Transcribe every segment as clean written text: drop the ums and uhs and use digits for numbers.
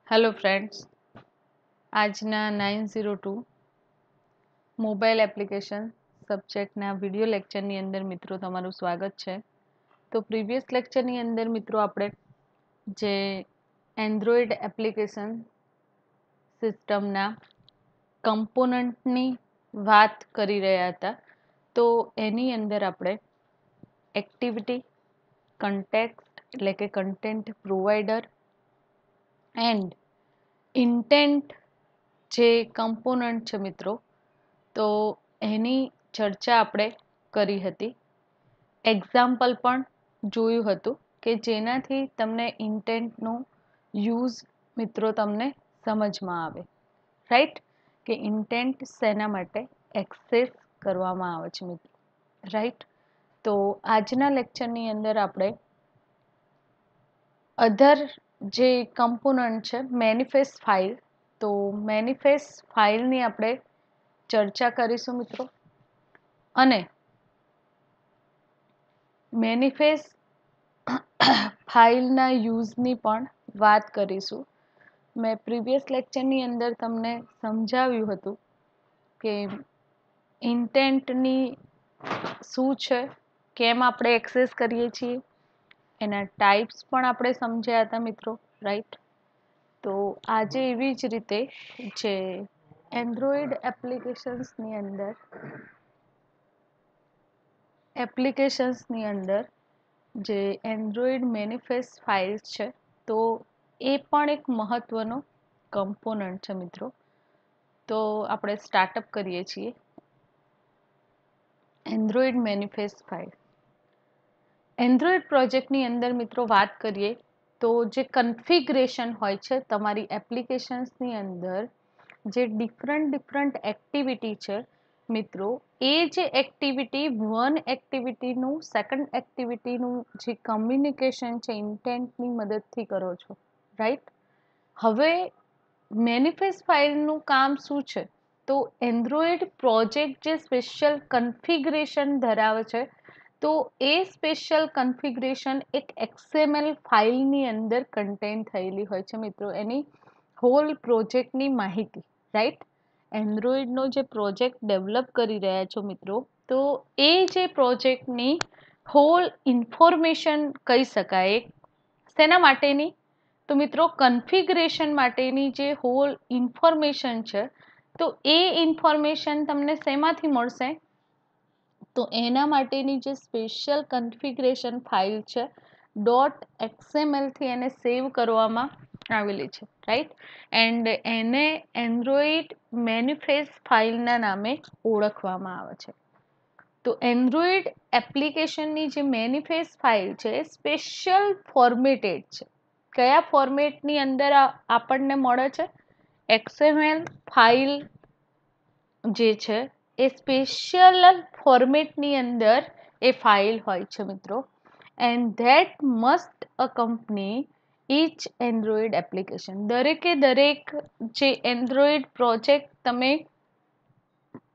Hello friends, આજના 902 mobile application સબ્જેક્ટના video લેક્ચરની અંદર મિત્રો તમારું સ્વાગત છે. તો પ્રીવિયસ લેક્ચરની અંદર મિત્રો આપણે જે એન્ડ્રોઈડ એપ્લિકેશન સિસ્ટમના કમ્પોનન્ટની વાત કરી રહ્યા હતા. તો એની અંદર આપણે એક્ટિવિટી, કન્ટેક્સ્ટ એટલે કે કન્ટેન્ટ પ્રોવાઈડર એન્ડ ઇન્ટેન્ટ જે કમ્પોનન્ટ છે મિત્રો, તો એની ચર્ચા આપણે કરી હતી. એક્ઝામ્પલ પણ જોયું હતું કે જેનાથી તમને ઇન્ટેન્ટનો યુઝ મિત્રો તમને સમજમાં આવે, રાઈટ? કે ઇન્ટેન્ટ શેના માટે એક્સેસ કરવામાં આવે છે મિત્રો, રાઈટ? તો આજના લેક્ચરની અંદર આપણે અધર જે કમ્પોનન્ટ છે મેનિફેસ્ટ ફાઇલ, તો મેનિફેસ્ટ ફાઇલની આપણે ચર્ચા કરીશું મિત્રો. અને મેનિફેસ્ટ ફાઇલના યુઝની પણ વાત કરીશું. મેં પ્રીવિયસ લેક્ચરની અંદર તમને સમજાવ્યું હતું કે ઇન્ટેન્ટની શું છે, કેમ આપણે એક્સેસ કરીએ છીએ, એના ટાઈપ્સ પણ આપણે સમજ્યા હતા મિત્રો, રાઈટ? તો આજે એવી જ રીતે જે એન્ડ્રોઈડ એપ્લિકેશન્સની અંદર જે એન્ડ્રોઈડ મેનિફેસ્ટ ફાઇલ્સ છે, તો એ પણ એક મહત્વનો કમ્પોનન્ટ છે મિત્રો. તો આપણે સ્ટાર્ટઅપ કરીએ છીએ. એન્ડ્રોઈડ મેનિફેસ્ટ ફાઇલ એન્ડ્રોઈડ પ્રોજેક્ટની અંદર મિત્રો વાત કરીએ તો જે કન્ફિગરેશન હોય છે તમારી એપ્લિકેશન્સની અંદર, જે ડિફરન્ટ એક્ટિવિટી છે મિત્રો, એ જે એક્ટિવિટી વન એક્ટિવિટીનું સેકન્ડ એક્ટિવિટીનું જે કમ્યુનિકેશન છે ઇન્ટેન્ટની મદદથી કરો છો, રાઈટ? હવે મેનિફેસ્ટ ફાઇલનું કામ શું છે? તો એન્ડ્રોઈડ પ્રોજેક્ટ જે સ્પેશિયલ કન્ફિગરેશન ધરાવે છે, તો એ સ્પેશિયલ કન્ફિગરેશન એક XML ફાઇલની અંદર કન્ટેન થયેલી હોય છે મિત્રો, એની હોલ પ્રોજેક્ટની માહિતી, રાઈટ? એન્ડ્રોઈડનો જે પ્રોજેક્ટ ડેવલપ કરી રહ્યા છો મિત્રો, તો એ જે પ્રોજેક્ટની હોલ ઇન્ફોર્મેશન કહી શકાય. શેના માટેની? તો મિત્રો કન્ફિગરેશન માટેની જે હોલ ઇન્ફોર્મેશન છે, તો એ ઇન્ફોર્મેશન તમને શેમાંથી મળશે? તો એના માટેની જે સ્પેશિયલ કન્ફિગરેશન ફાઇલ છે .xml થી એને સેવ કરવામાં આવેલી છે, રાઈટ? એન્ડ એને એન્ડ્રોઈડ મેનિફેસ્ટ ફાઇલના નામે ઓળખવામાં આવે છે. તો એન્ડ્રોઈડ એપ્લિકેશનની જે મેનિફેસ્ટ ફાઇલ છે એ સ્પેશિયલ ફોર્મેટેડ છે. કયા ફોર્મેટની અંદર આપણને મળે છે? XML ફાઇલ જે છે એ સ્પેશિયલ ફોર્મેટની અંદર એ ફાઇલ હોય છે મિત્રો. And that must accompany each android application. દરેક જે એન્ડ્રોઈડ પ્રોજેક્ટ તમે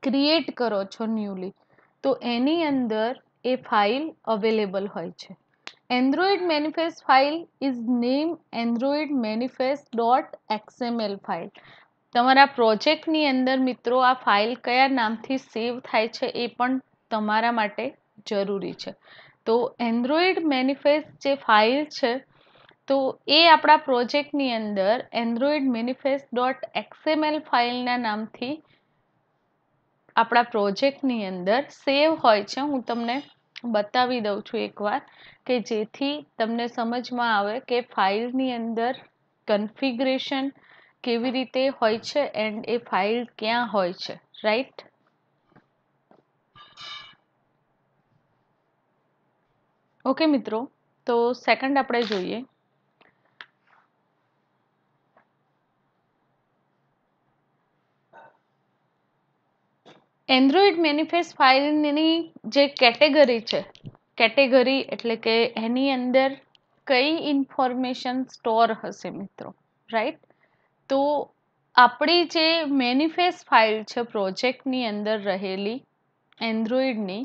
ક્રિએટ કરો છો ન્યૂલી, તો એની અંદર એ ફાઇલ અવેલેબલ હોય છે. Android manifest file is name Android manifest.xml file. તમારા પ્રોજેક્ટની અંદર મિત્રો આ ફાઇલ કયા નામથી સેવ થાય છે એ પણ તમારા માટે જરૂરી છે. તો એન્ડ્રોઈડ મેનિફેસ્ટ જે ફાઇલ છે, તો એ આપણા પ્રોજેક્ટની અંદર એન્ડ્રોઈડ manifest.xml ફાઇલના નામથી આપણા પ્રોજેક્ટની અંદર સેવ હોય છે. હું તમને બતાવી દઉં છું એકવાર, કે જેથી તમને સમજમાં આવે કે ફાઇલની અંદર કન્ફિગરેશન કેવી રીતે હોય છે એન્ડ એ ફાઇલ ક્યાં હોય છે, રાઈટ? ઓકે મિત્રો, તો સેકન્ડ આપણે જોઈએ. એન્ડ્રોઈડ મેનિફેસ્ટ ફાઇલની જે કેટેગરી છે, કેટેગરી એટલે કે એની અંદર કઈ ઇન્ફોર્મેશન સ્ટોર હશે મિત્રો, રાઈટ? તો આપણી જે મેનિફેસ્ટ ફાઇલ છે પ્રોજેક્ટની અંદર રહેલી એન્ડ્રોઈડની,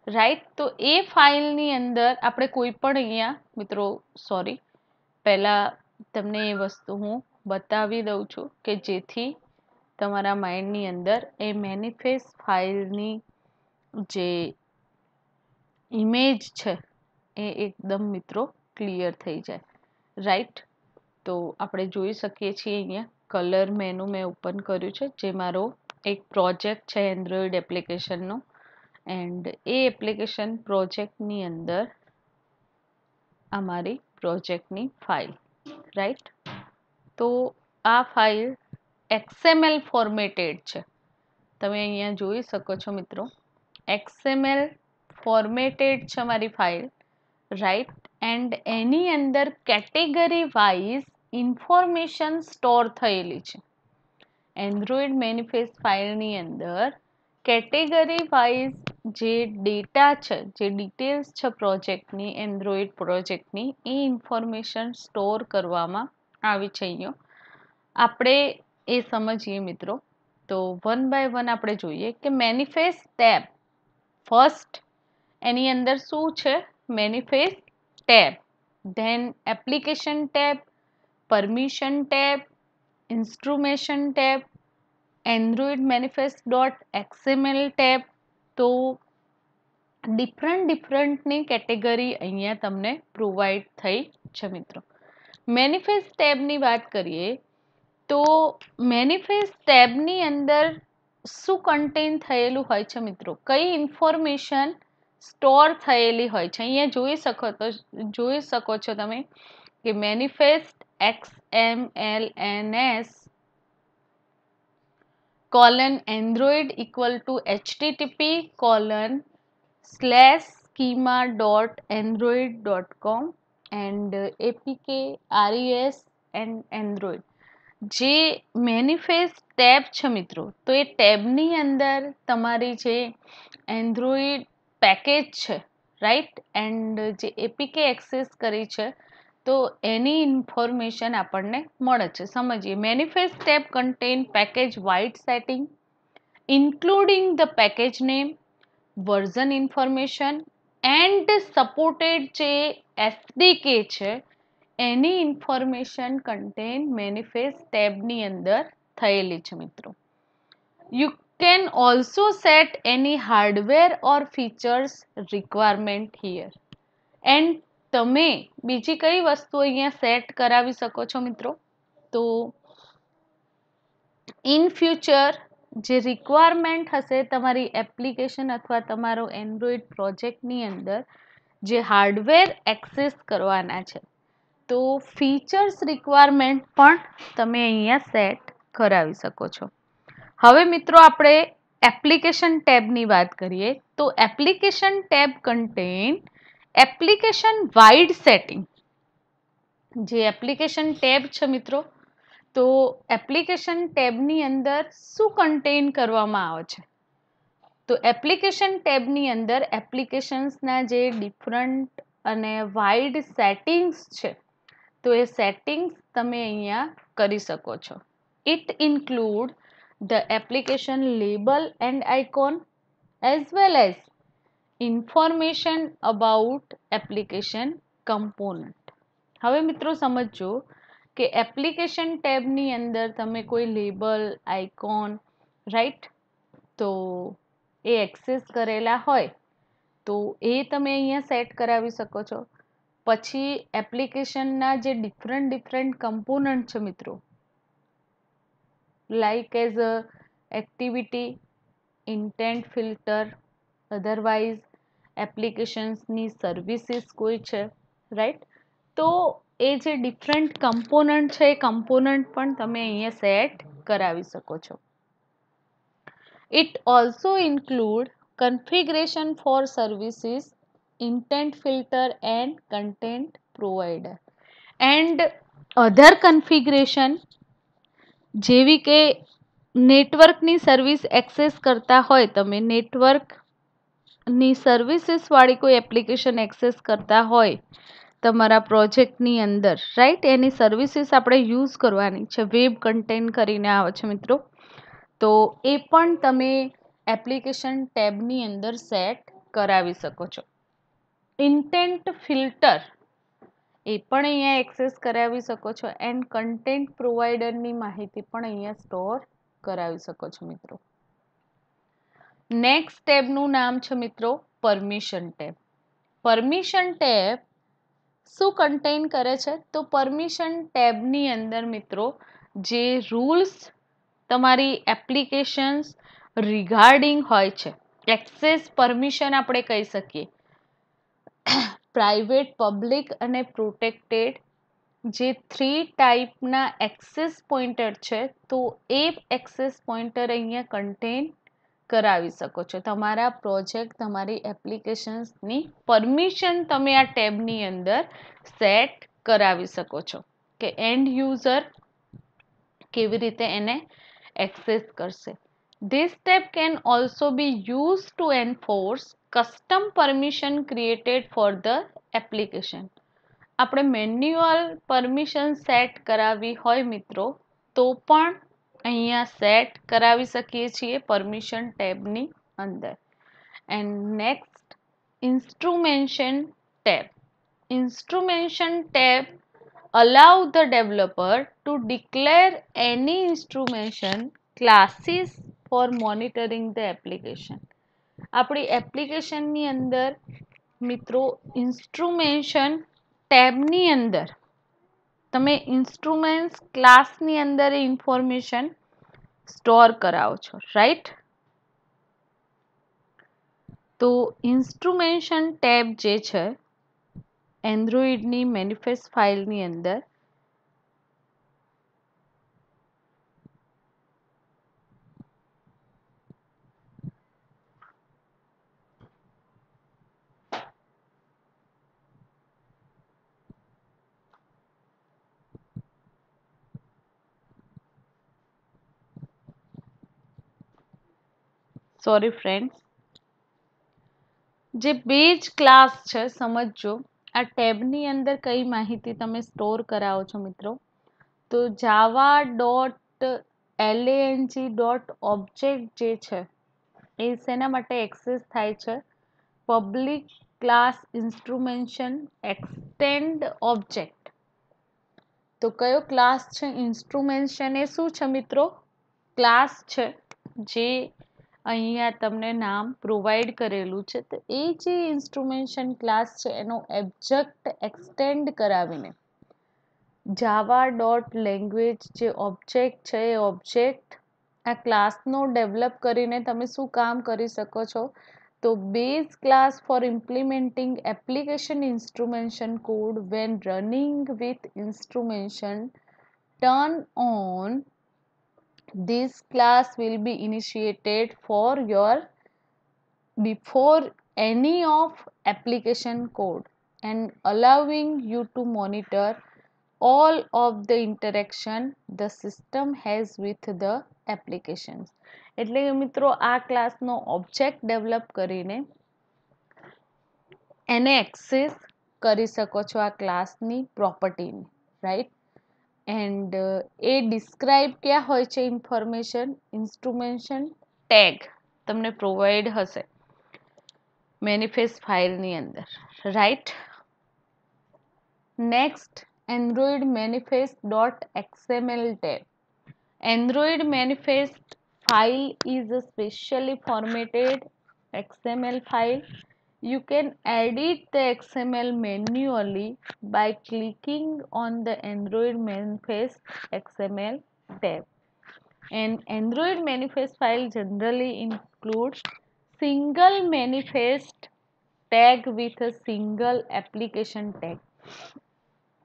રાઈટ? તો એ ફાઇલની અંદર આપણે કોઈ પણ અહીંયા મિત્રો, સોરી, પહેલાં તમને એ વસ્તુ હું બતાવી દઉં છું કે જેથી તમારા માઇન્ડની અંદર એ મેનિફેસ્ટ ફાઇલની જે ઇમેજ છે એ એકદમ મિત્રો ક્લિયર થઈ જાય, રાઈટ. તો આપણે જોઈ શકીએ છીએ અહીંયા કલર મેનુ મેં ઓપન કર્યું છે, જે મારો એક પ્રોજેક્ટ છે એન્ડ્રોઈડ એપ્લિકેશનનો. એન્ડ એ એપ્લિકેશન પ્રોજેક્ટની અંદર આ મારી પ્રોજેક્ટની ફાઇલ, રાઈટ. તો આ ફાઇલ XML ફોર્મેટેડ છે. તમે અહીંયા જોઈ શકો છો મિત્રો, XML ફોર્મેટેડ છે મારી ફાઇલ, રાઈટ. એન્ડ એની અંદર કેટેગરી વાઇઝ ઇન્ફોર્મેશન સ્ટોર થયેલી છે. એન્ડ્રોઈડ મેનિફેસ્ટ ફાઇલની અંદર કેટેગરી વાઇઝ જે ડેટા છે, જે ડિટેલ્સ છે પ્રોજેક્ટની, એન્ડ્રોઈડ પ્રોજેક્ટની, એ ઇન્ફોર્મેશન સ્ટોર કરવામાં આવી છે. અહીંયા આપણે એ સમજીએ મિત્રો. તો વન બાય વન આપણે જોઈએ કે મેનિફેસ્ટ ટેબ ફર્સ્ટ એની અંદર શું છે? Manifest tab, then application tab, permission tab, instrumentation tab, android manifest .xml tab. તો ડિફરન્ટની કેટેગરી અહીંયા તમને પ્રોવાઈડ થઈ છે મિત્રો. મેનિફેસ્ટ ટેબની વાત કરીએ તો મેનિફેસ્ટ ટેબની અંદર શું કન્ટેન થયેલું હોય છે મિત્રો? કઈ ઇન્ફોર્મેશન સ્ટોર થયેલી હોય છે? અહીંયા જોઈ શકો છો તમે કે manifest XMLNS :android http://schema.android.com and apk res and android. જે મેનિફેસ્ટ ટેબ છે મિત્રો, તો એ ટેબની અંદર તમારી જે એન્ડ્રોઈડ પેકેજ છે, રાઈટ, એન્ડ જે એપીકે એક્સેસ કરી છે, તો એની ઇન્ફોર્મેશન આપણને મળે છે. સમજીએ. Manifest tab contain package wide setting including the package name, version information and supported જે એસડીકે છે એની ઇન્ફોર્મેશન કન્ટેન મેનિફેસ્ટ ટેબની અંદર થયેલી છે મિત્રો. You can also set any hardware or features requirement here. And તમે બીજી કઈ વસ્તુ અહીંયા સેટ કરાવી શકો છો મિત્રો? તો ઇન ફ્યુચર જે રિક્વાયરમેન્ટ હશે તમારી એપ્લિકેશન અથવા તમારો એન્ડ્રોઈડ પ્રોજેક્ટની અંદર, જે હાર્ડવેર એક્સેસ કરવાના છે, તો ફીચર્સ રિક્વાયરમેન્ટ પણ તમે અહીંયા સેટ કરાવી શકો છો. હવે મિત્રો આપણે એપ્લિકેશન ટેબની વાત કરીએ તો application tab contain application wide setting. જે એપ્લિકેશન ટેબ છે મિત્રો, તો એપ્લિકેશન ટેબની અંદર શું કન્ટેન કરવામાં આવે છે? તો એપ્લિકેશન ટેબની અંદર એપ્લિકેશન્સના જે ડિફરન્ટ અને વાઇડ સેટિંગ્સ છે, તો એ સેટિંગ્સ તમે અહીંયા કરી શકો છો. It include the application label and icon as well as information about application component. હવે મિત્રો સમજો કે એપ્લિકેશન ટેબની અંદર તમે કોઈ લેબલ, આઇકોન, રાઈટ, તો એ એક્સેસ કરેલા હોય તો એ તમે અહીંયા સેટ કરાવી શકો છો. પછી એપ્લિકેશનના જે ડિફરન્ટ કમ્પોનન્ટ છે મિત્રો, like as activity, intent filter, otherwise એપ્લિકેશન્સની સર્વિસીસ કોઈ છે, રાઈટ, તો એ જે ડિફરન્ટ કમ્પોનન્ટ છે એ કમ્પોનન્ટ પણ તમે અહીંયા સેટ કરાવી શકો છો. It also include configuration for services, intent filter and content provider and other configuration, જેવી કે નેટવર્કની સર્વિસ એક્સેસ કરતા હોય, તમે નેટવર્કની સર્વિસીસ વાળી કોઈ એપ્લિકેશન એક્સેસ કરતા હોય તમારા પ્રોજેક્ટની અંદર, રાઈટ, એની સર્વિસીસ આપણે યુઝ કરવાની છે. વેબ કન્ટેન્ટ કરીને આવે છે મિત્રો, તો એ પણ તમે એપ્લિકેશન ટેબની અંદર સેટ કરાવી શકો છો. ઇન્ટેન્ટ ફિલ્ટર એ પણ અહીંયા એક્સેસ કરાવી શકો છો એન્ડ કન્ટેન્ટ પ્રોવાઈડરની માહિતી પણ અહીંયા સ્ટોર કરાવી શકો છો મિત્રો. નેક્સ્ટ ટેબનું નામ છે મિત્રો પરમિશન ટેબ. પરમિશન ટેબ શું કન્ટેન કરે છે? તો પરમિશન ટેબની અંદર મિત્રો જે રૂલ્સ તમારી એપ્લિકેશન્સ રિગાર્ડિંગ હોય છે, એક્સેસ પરમિશન આપણે કહી શકીએ, પ્રાઇવેટ, પબ્લિક અને પ્રોટેક્ટેડ, જે 3 ટાઈપના એક્સેસ પોઇન્ટર છે, તો એ એક્સેસ પોઇન્ટર અહીંયા કન્ટેન કરાવી શકો છો. તમારા પ્રોજેક્ટ, તમારી એપ્લિકેશન્સની પરમિશન તમે આ ટેબની અંદર સેટ કરાવી શકો છો કે એન્ડ યુઝર કેવી રીતે એને એક્સેસ કરશે. This tab can also be used to enforce custom permission created for the application. આપણે મેન્યુઅલ પરમિશન સેટ કરાવી હોય મિત્રો તો પણ અહીંયા સેટ કરાવી શકીએ છીએ પરમિશન ટેબની અંદર. And next instrumentation tab. Instrumentation tab allow the developer to declare any instrumentation classes for monitoring the application. આપણી એપ્લિકેશનની અંદર મિત્રો ઇન્સ્ટ્રુમેન્શન ટેબની અંદર તમે ઇન્સ્ટ્રુમેન્ટ્સ ક્લાસની અંદર ઇન્ફોર્મેશન સ્ટોર કરાવો છો, રાઈટ? તો ઇન્સ્ટ્રુમેન્શન ટેબ જે છે એન્ડ્રોઈડની મેનિફેસ્ટ ફાઇલની અંદર સોરી ફ્રેન્ડ્સ, જે બેઝ ક્લાસ છે સમજજો આ ટેબની અંદર કઈ માહિતી તમે સ્ટોર કરાવો છો મિત્રો. તો java.lang.object જે છે એ શેના માટે એક્સેસ થાય છે? Public class instrumentation extend object. તો કયો ક્લાસ છે? ઇન્સ્ટ્રુમેન્શન એ શું છે મિત્રો? ક્લાસ છે જે અહીંયા તમને નામ પ્રોવાઈડ કરેલું છે. તો એ જે ઇન્સ્ટ્રુમેન્શન ક્લાસ છે એનો ઓબ્જેક્ટ એક્સટેન્ડ કરાવીને જાવા ડોટ લેંગ્વેજ જે ઓબ્જેક્ટ છે એ ઓબ્જેક્ટ આ ક્લાસનો ડેવલપ કરીને તમે શું કામ કરી શકો છો? તો base class for implementing application instrumentation code when running with instrumentation turn on. This class will be initiated for your before any of application code and allowing you to monitor all of the interaction the system has with the applications. એટલે કે મિત્રો આ ક્લાસનો object develop કરીને એને access કરી શકો છો આ ક્લાસની પ્રોપર્ટીને, રાઈટ? એન્ડ એ ડિસ્ક્રાઇબ ક્યાં હોય છે ઇન્ફોર્મેશન? ઇન્સ્ટ્રુમેન્શન ટેગ તમને પ્રોવાઈડ હશે મેનિફેસ્ટ ફાઇલની અંદર, right? Next Android manifest dot XML tab. Android manifest file is a specially formatted XML file. You can edit the XML manually by clicking on the Android manifest XML tab. An Android manifest file generally includes single manifest tag with a single application tag.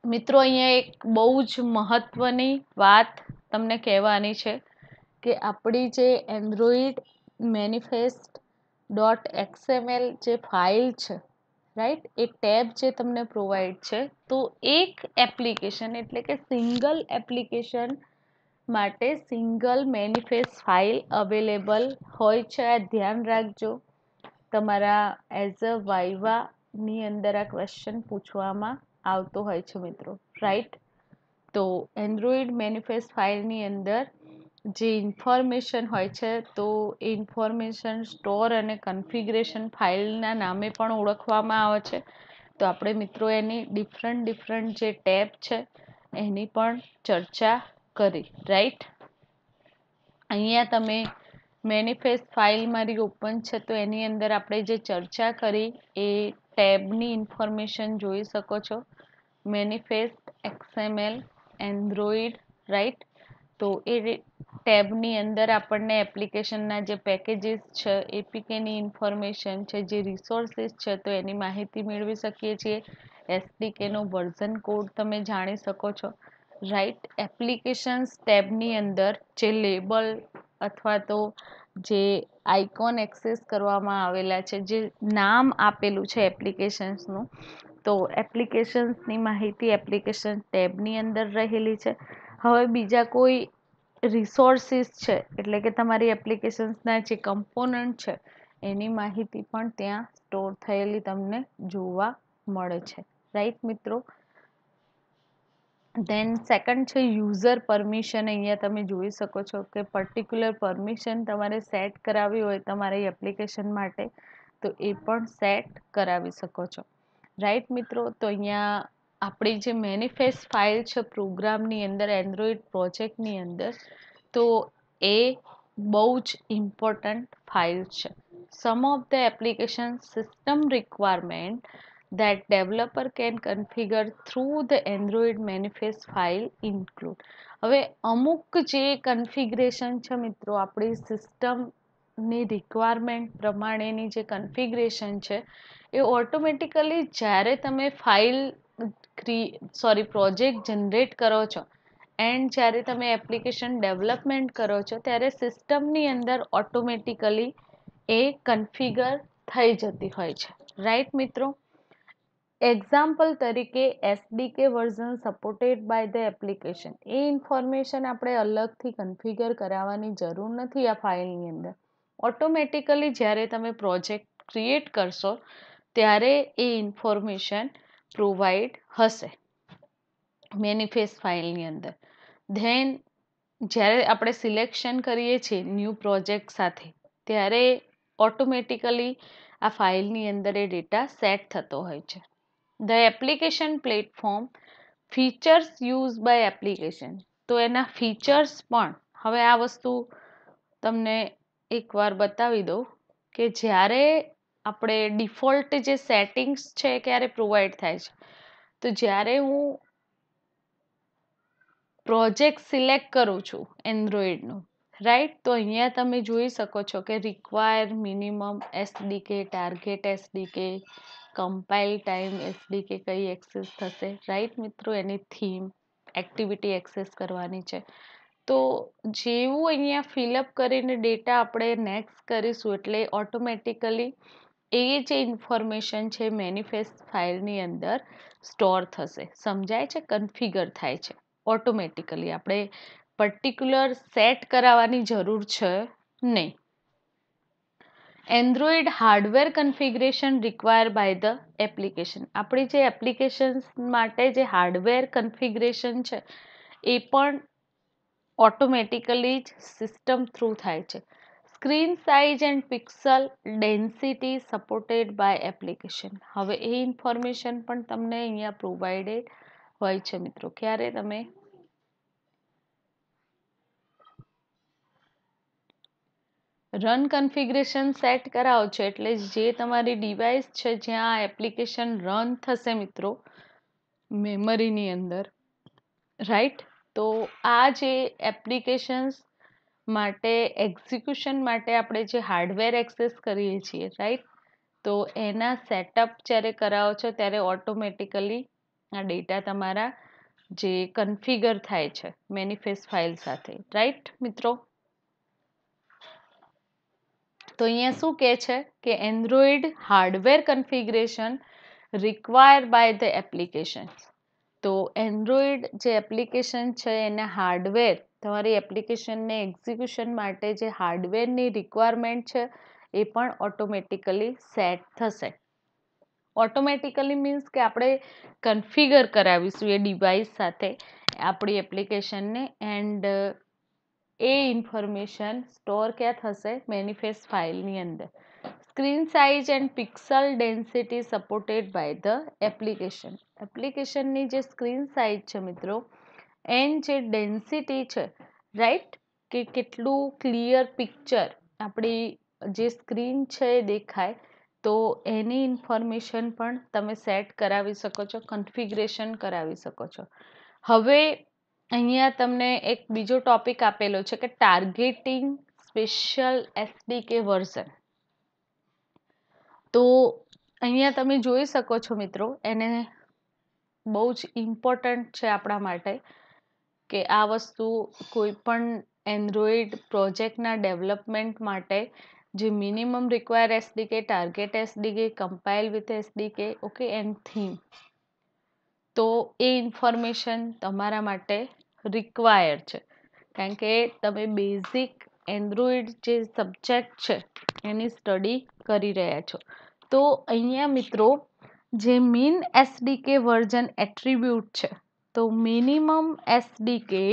મિત્રો અહીંયા એક બહુ જ મહત્વની વાત તમને કહેવાની છે કે આપણી જે એન્ડ્રોઈડ મેનિફેસ્ટ ડોટ XML જે ફાઇલ છે, રાઈટ, એ ટેબ જે તમને પ્રોવાઈડ છે તો એક એપ્લિકેશન એટલે કે સિંગલ એપ્લિકેશન માટે સિંગલ મેનિફેસ્ટ ફાઇલ અવેલેબલ હોય છે. આ ધ્યાન રાખજો. તમારા એઝ અ વાઇવાની અંદર આ ક્વેશ્ચન પૂછવામાં આવતો હોય છે મિત્રો, રાઈટ? તો એન્ડ્રોઈડ મેનિફેસ્ટ ફાઇલની અંદર જે ઇન્ફોર્મેશન હોય છે તો એ ઇન્ફોર્મેશન સ્ટોર અને કન્ફિગરેશન ફાઇલના નામે પણ ઓળખવામાં આવે છે. તો આપણે મિત્રો એની ડિફરન્ટ જે ટેબ છે એની પણ ચર્ચા કરી, રાઈટ. અહીંયા તમે મેનિફેસ્ટ ફાઇલ મારી ઓપન છે તો એની અંદર આપણે જે ચર્ચા કરી એ ટેબની ઇન્ફોર્મેશન જોઈ શકો છો. Manifest XML Android, right. તો એ ટેબની અંદર આપણને એપ્લિકેશનના જે પેકેજીસ છે, એપીકેની ઇન્ફોર્મેશન છે, જે રિસોર્સિસ છે તો એની માહિતી મેળવી શકીએ છીએ. એસડીકેનો વર્ઝન કોડ તમે જાણી શકો છો, રાઈટ. એપ્લિકેશન્સ ટેબની અંદર જે લેબલ અથવા તો જે આઇકોન એક્સેસ કરવામાં આવેલા છે, જે નામ આપેલું છે એપ્લિકેશન્સનું, તો એપ્લિકેશન્સની માહિતી એપ્લિકેશન ટેબની અંદર રહેલી છે. હવે બીજા કોઈ રિસોર્સિસ છે એટલે કે તમારી એપ્લિકેશન્સના જે કમ્પોનન્ટ છે એની માહિતી પણ ત્યાં સ્ટોર થયેલી તમને જોવા મળે છે, રાઈટ મિત્રો. ધેન સેકન્ડ છે યુઝર પરમિશન. અહીંયા તમે જોઈ શકો છો કે પર્ટિક્યુલર પરમિશન તમારે સેટ કરાવી હોય તમારી એપ્લિકેશન માટે તો એ પણ સેટ કરાવી શકો છો, રાઈટ મિત્રો. તો અહીંયા આપણી જે મેનિફેસ્ટ ફાઇલ છે પ્રોગ્રામની અંદર એન્ડ્રોઈડ પ્રોજેક્ટની અંદર, તો એ બહુ જ ઇમ્પોર્ટન્ટ ફાઇલ છે. Some of the application system requirement that developer can configure through the Android manifest file include. હવે અમુક જે કન્ફિગરેશન છે મિત્રો આપણી સિસ્ટમની રિક્વાયરમેન્ટ પ્રમાણેની જે કન્ફિગરેશન છે એ ઓટોમેટિકલી જ્યારે તમે પ્રોજેક્ટ જનરેટ કરો છો એન્ડ જ્યારે તમે એપ્લિકેશન ડેવલપમેન્ટ કરો છો ત્યારે સિસ્ટમની અંદર ઓટોમેટિકલી એ કન્ફિગર થઈ જતી હોય છે, રાઈટ મિત્રો. એક્ઝામ્પલ તરીકે SDK version supported by the application, એ ઇન્ફોર્મેશન આપણે અલગથી કન્ફિગર કરાવવાની જરૂર નથી આ ફાઇલની અંદર. ઓટોમેટિકલી જ્યારે તમે પ્રોજેક્ટ ક્રિએટ કરશો ત્યારે એ ઇન્ફોર્મેશન પ્રોવાઈડ હશે મેનિફેસ્ટ ફાઇલની અંદર. ધેન જ્યારે આપણે સિલેક્શન કરીએ છીએ ન્યૂ પ્રોજેક્ટ સાથે ત્યારે ઓટોમેટિકલી આ ફાઇલની અંદર એ ડેટા સેટ થતો હોય છે. The application platform features use by application, તો એના ફીચર્સ પણ, હવે આ વસ્તુ તમને એકવાર બતાવી દઉં કે જ્યારે આપણે ડિફોલ્ટ જે સેટિંગ્સ છે ક્યારે પ્રોવાઈડ થાય છે, તો જ્યારે હું પ્રોજેક્ટ સિલેક્ટ કરું છું એન્ડ્રોઈડનું, રાઈટ. તો અહીંયા તમે જોઈ શકો છો કે require minimum SDK, target SDK, compile time SDK કઈ એક્સેસ થશે, રાઈટ મિત્રો. એની થીમ એક્ટિવિટી એક્સેસ કરવાની છે. તો જેવું અહીંયા ફિલઅપ કરીને ડેટા આપણે નેક્સ્ટ કરીશું એટલે ઓટોમેટિકલી એ જે ઇન્ફોર્મેશન છે મેનિફેસ્ટ ફાઇલની અંદર સ્ટોર થશે, સમજાય છે, કન્ફિગર થાય છે ઓટોમેટિકલી. આપણે પર્ટિક્યુલર સેટ કરાવવાની જરૂર છે નહીં. Android hardware configuration require by the application, આપણી જે એપ્લિકેશન માટે જે હાર્ડવેર કન્ફિગરેશન છે એ પણ ઓટોમેટિકલી જ સિસ્ટમ થ્રુ થાય છે. Screen size and pixel density supported by application, હવે એ ઇન્ફોર્મેશન પણ તમને અહીંયા પ્રોવાઇડેડ હોય છે મિત્રો. ક્યારે તમે રન કન્ફિગરેશન સેટ કરાવો છો એટલે જે તમારી ડિવાઇસ છે જ્યાં એપ્લિકેશન રન થશે મિત્રો મેમરીની અંદર, રાઈટ. તો આ જે એપ્લિકેશન્સ માટે એક્ઝિક્યુશન માટે આપણે જે હાર્ડવેર એક્સેસ કરીએ છીએ, રાઈટ. તો એના સેટઅપ જ્યારે કરાવો છો ત્યારે ઓટોમેટિકલી આ ડેટા તમારા જે કન્ફિગર થાય છે મેનિફેસ્ટ ફાઇલ સાથે, રાઈટ મિત્રો. તો અહીંયા શું કહે છે કે android hardware configuration require by the application. તો એન્ડ્રોઈડ જે એપ્લિકેશન છે એના હાર્ડવેર, તમારી એપ્લિકેશનને એક્ઝિક્યુશન માટે જે હાર્ડવેરની રિક્વાયરમેન્ટ છે એ પણ ઓટોમેટિકલી સેટ થશે. ઓટોમેટિકલી મીન્સ કે આપણે કન્ફિગર કરાવીશું એ ડિવાઇસ સાથે આપણી એપ્લિકેશનને એન્ડ એ ઇન્ફોર્મેશન સ્ટોર ક્યાં થશે મેનિફેસ્ટ ફાઇલની અંદર. screen size and pixel density supported by the application. Application ની જે સ્ક્રીન સાઇઝ છે મિત્રો એન્ડ જે ડેન્સિટી છે રાઈટ કે કેટલું ક્લિયર પિક્ચર આપણી જે સ્ક્રીન છે એ દેખાય તો એની ઇન્ફોર્મેશન પણ તમે સેટ કરાવી શકો છો, કન્ફિગરેશન કરાવી શકો છો. હવે અહીંયા તમને એક બીજો ટોપિક આપેલો છે કે ટાર્ગેટિંગ સ્પેશિયલ એસડીકે વર્ઝન. તો અહીંયા તમે જોઈ શકો છો મિત્રો, એને બહુ જ ઇમ્પોર્ટન્ટ છે આપણા માટે કે આ વસ્તુ કોઈ પણ એન્ડ્રોઈડ પ્રોજેક્ટના ડેવલપમેન્ટ માટે જે minimum require SDK, target SDK, compile with SDK, okay, and theme, તો એ ઇન્ફોર્મેશન તમારા માટે રિક્વાયર છે. કારણ કે તમે બેઝિક એન્ડ્રોઈડ જે સબ્જેક્ટ છે એની સ્ટડી કરી રહ્યા છો. તો અહીંયા મિત્રો જે મીન એસડીકે વર્ઝન એટ્રીબ્યુટ છે, તો મિનિમમ એસડીકે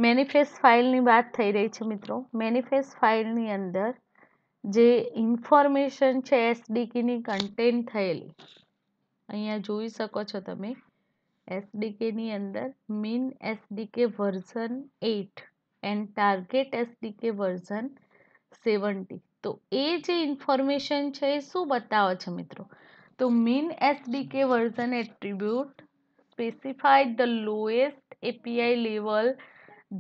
મેનિફેસ્ટ ફાઇલની વાત થઈ રહી છે મિત્રો. મેનિફેસ્ટ ફાઇલની અંદર જે ઇન્ફોર્મેશન છે એસડીકેની કન્ટેન થયેલી, અહીંયા જોઈ શકો છો તમે, એસડીકેની અંદર min SDK version 8 and target SDK version 70. તો એ જે ઇન્ફોર્મેશન છે એ શું બતાવે છે મિત્રો? તો min SDK version attribute specified the lowest API level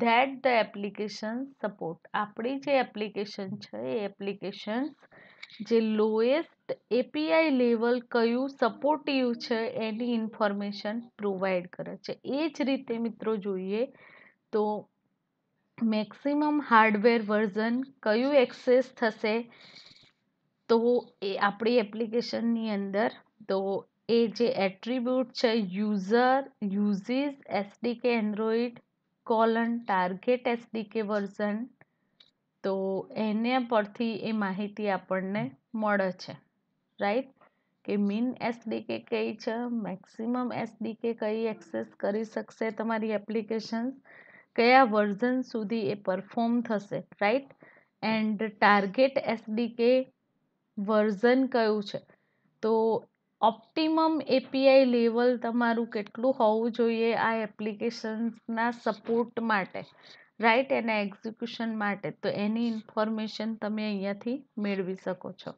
that the application support. આપણી જે એપ્લિકેશન છે એ એપ્લિકેશન જે લોએસ્ટ એપીઆઈ લેવલ કયું સપોર્ટિવ છે એની ઇન્ફોર્મેશન પ્રોવાઈડ કરે છે. એ જ રીતે મિત્રો જોઈએ તો મેક્સિમમ હાર્ડવેર વર્ઝન કયું એક્સેસ થશે તો એ આપણી એપ્લિકેશનની અંદર, તો એ જે એટ્રીબ્યુટ છે uses SDK Android target SDK version, તો એને પરથી એ માહિતી આપણને મળે છે રાઈટ, કે મીન એસડીકે કઈ છે, મેક્સિમમ એસડીકે કઈ એક્સેસ કરી શકશે તમારી એપ્લિકેશન, કયા વર્ઝન સુધી એ પરફોર્મ થશે right, and target SDK version કયું છે, તો ઓપ્ટિમમ એપીઆઈ લેવલ તમારું કેટલું હોવું જોઈએ આ એપ્લિકેશન્સના સપોર્ટ માટે રાઈટ, એના એક્ઝિક્યુશન માટે, તો એની ઇન્ફોર્મેશન તમે અહીંયાથી મેળવી શકો છો.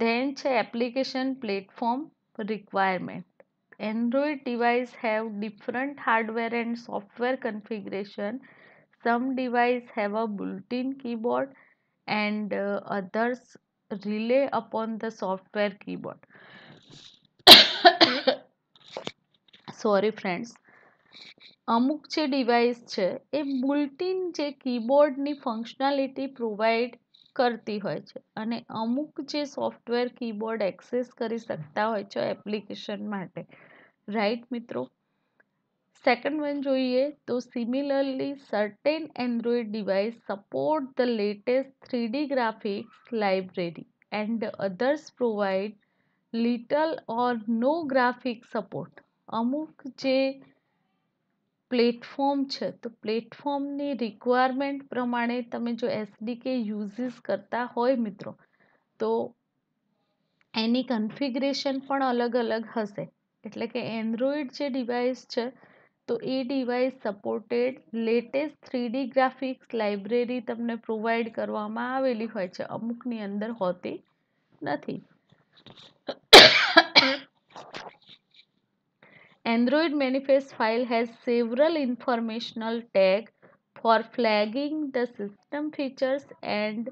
ધેન છે application platform requirement. Android devices have different hardware and software configuration. Some devices have a built-in keyboard and others rely upon the software keyboard. Sorry friends. અમુક જે ડિવાઇસ છે એ બુલ્ટ-ઇન જે કીબોર્ડની ફંક્શનાલિટી પ્રોવાઈડ કરતી હોય છે અને અમુક જે સોફ્ટવેર કીબોર્ડ એક્સેસ કરી શકતા હોય છે એપ્લિકેશન માટે રાઈટ મિત્રો. સેકન્ડ વન જોઈએ તો similarly certain android device support the latest 3D graphics library and others provide little or no graphic support. અમુક જે પ્લેટફોર્મ છે તો પ્લેટફોર્મની રિક્વાયરમેન્ટ પ્રમાણે તમે જો એસડીકે યુઝીસ કરતા હોય મિત્રો તો એની કન્ફિગરેશન પણ અલગ અલગ હશે. એટલે કે એન્ડ્રોઈડ જે ડિવાઇસ છે તો એ device supported latest 3D graphics library તમને પ્રોવાઈડ કરવામાં આવેલી હોય છે, અમુકની અંદર હોતી નથી. Android manifest file has several informational tags for flagging the system features and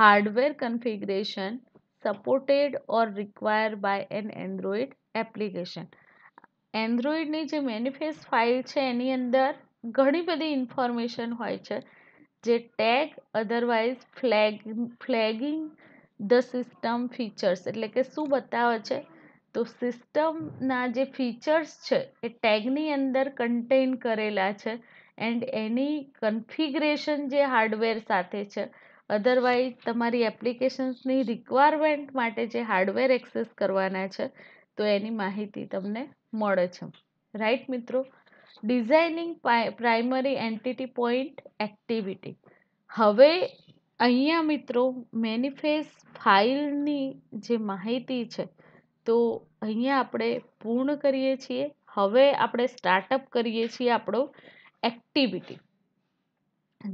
hardware configuration supported or required by an Android application. એન્ડ્રોઈડની જે મેનિફેસ્ટ ફાઇલ છે એની અંદર ઘણી બધી ઇન્ફોર્મેશન હોય છે જે tag otherwise flagging the system features, એટલે કે શું બતાવે છે તો સિસ્ટમના જે ફીચર્સ છે એ ટેગની અંદર કન્ટેન કરેલા છે એન્ડ એની કન્ફિગરેશન જે હાર્ડવેર સાથે છે, અધરવાઇઝ તમારી એપ્લિકેશન્સની રિક્વાયરમેન્ટ માટે જે હાર્ડવેર એક્સેસ કરવાના છે તો એની માહિતી તમને મળે છે રાઈટ મિત્રો. Designing primary entity point activity. હવે અહીંયા મિત્રો મેનિફેસ્ટ ફાઇલની જે માહિતી છે તો અહીંયા આપણે પૂર્ણ કરીએ છીએ. હવે આપણે સ્ટાર્ટઅપ કરીએ છીએ આપણો એક્ટિવિટી,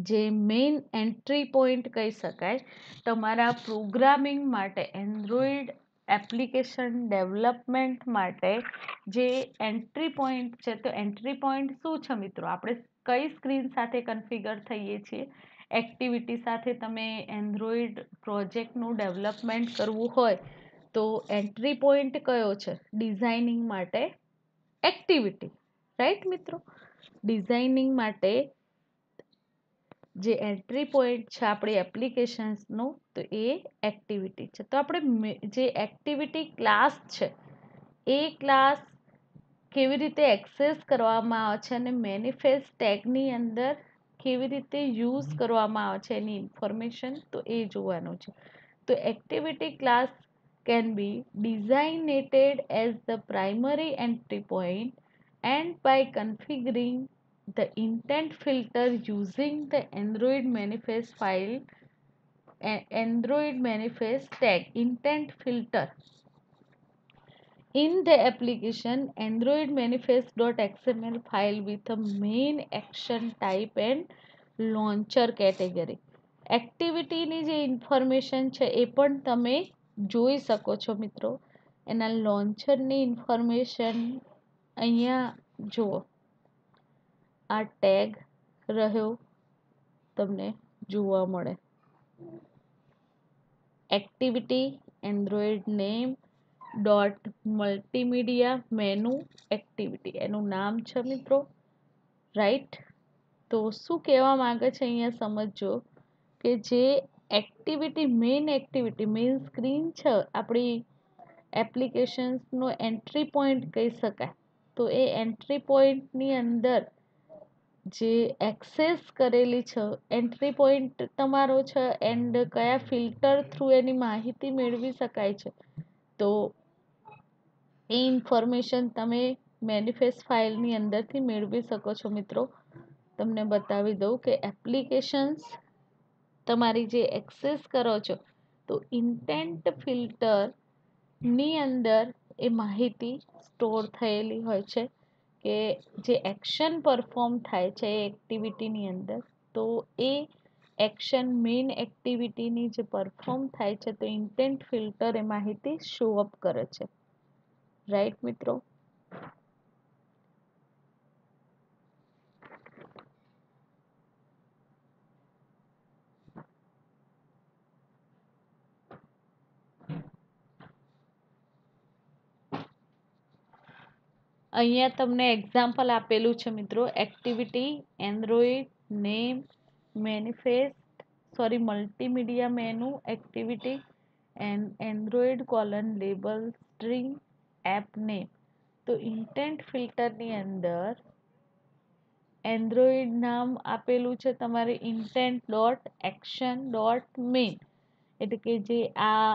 જે મેઇન એન્ટ્રી પોઈન્ટ કહી શકાય તમારા પ્રોગ્રામિંગ માટે, એન્ડ્રોઈડ એપ્લિકેશન ડેવલપમેન્ટ માટે જે એન્ટ્રી પોઈન્ટ છે. તો એન્ટ્રી પોઈન્ટ શું છે મિત્રો? આપણે કઈ સ્ક્રીન સાથે કન્ફિગર થઈએ છીએ? એક્ટિવિટી સાથે. તમે એન્ડ્રોઈડ પ્રોજેક્ટનું ડેવલપમેન્ટ કરવું હોય તો એન્ટ્રી પોઈન્ટ કયો છે? ડિઝાઇનિંગ માટે એક્ટિવિટી, રાઈટ મિત્રો? ડિઝાઇનિંગ માટે જે એન્ટ્રી પોઈન્ટ છે આપણી એપ્લિકેશન્સનું, તો એ એક્ટિવિટી છે. તો આપણે જે એક્ટિવિટી ક્લાસ છે એ ક્લાસ કેવી રીતે એક્સેસ કરવામાં આવે છે અને મેનિફેસ્ટ ટેગની અંદર કેવી રીતે યુઝ કરવામાં આવે છે એની ઇન્ફોર્મેશન, તો એ જોવાનું છે. તો activity class can be designated as the primary entry point, and by configuring the intent filter using the Android manifest file, Android manifest tag intent filter in the application Android manifest.xml file with a main action type and launcher category. એક્ટિવિટીની જે information છે એ પણ તમે જોઈ શકો છો મિત્રો. એના લોન્ચરની information અહીંયા જુઓ, આ ટેગ રહ્યો તમને જોવા મળે. Activity Android name dot multimedia menu activity એનું નામ છે મિત્રો, રાઈટ? તો શું કહેવા માંગે છે અહીંયા સમજો કે જે એક્ટિવિટી મેઇન સ્ક્રીન છે આપણી એપ્લિકેશન્સનો એન્ટ્રી પોઈન્ટ કહી શકાય. તો એ એન્ટ્રી પોઈન્ટની અંદર જે એક્સેસ કરેલી છે એન્ટ્રી પોઈન્ટ તમારો છે, એન્ડ કયા ફિલ્ટર થ્રુ એની માહિતી મેળવી શકાય છે, તો એ ઇન્ફોર્મેશન તમે મેનિફેસ્ટ ફાઇલની અંદરથી મેળવી શકો છો મિત્રો. તમને બતાવી દઉં કે એપ્લિકેશન્સ તમારી જે એક્સેસ કરો છો તો ઇન્ટેન્ટ ફિલ્ટરની અંદર એ માહિતી સ્ટોર થયેલી હોય છે કે જે એક્શન પરફોર્મ થાય છે એ એક્ટિવિટીની અંદર, તો એ એક્શન મેઇન એક્ટિવિટીની જે પરફોર્મ થાય છે તો ઇન્ટેન્ટ ફિલ્ટર એ માહિતી શો અપ કરે છે, રાઈટ મિત્રો? અહીંયા તમને એક્ઝામ્પલ આપેલું છે મિત્રો. Activity Android name multimedia menu activity and Android colon label string app name. તો ઇન્ટેન્ટ ફિલ્ટરની અંદર એન્ડ્રોઈડ નામ આપેલું છે તમારે intent dot action dot main, એટલે કે જે આ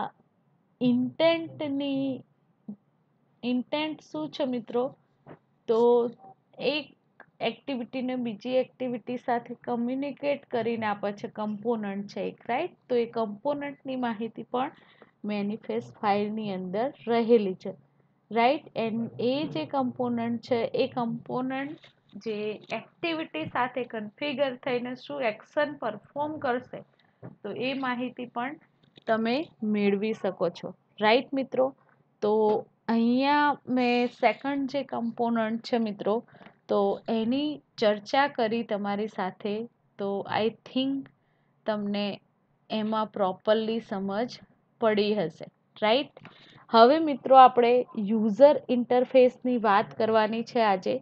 ઇન્ટેન્ટ શું છે મિત્રો? તો એક એક્ટિવિટીને બીજી એક્ટિવિટી સાથે કમ્યુનિકેટ કરીને આપે છે કમ્પોનન્ટ છે એક, રાઈટ? તો એ કમ્પોનન્ટની માહિતી પણ મેનિફેસ્ટ ફાઇલની અંદર રહેલી છે, રાઈટ? એન્ડ એ જે કમ્પોનન્ટ છે એ કમ્પોનન્ટ જે એક્ટિવિટી સાથે કન્ફિગર થઈને શું એક્શન પરફોર્મ કરશે, તો એ માહિતી પણ તમે મેળવી શકો છો, રાઈટ મિત્રો? તો અહીંયા મેં સેકન્ડ જે કમ્પોનન્ટ છે મિત્રો, તો એની ચર્ચા કરી તમારી સાથે. તો આઈ થિંક તમને એમાં પ્રોપરલી સમજ પડી હશે, રાઈટ? હવે મિત્રો આપણે યુઝર ઇન્ટરફેસની વાત કરવાની છે આજે,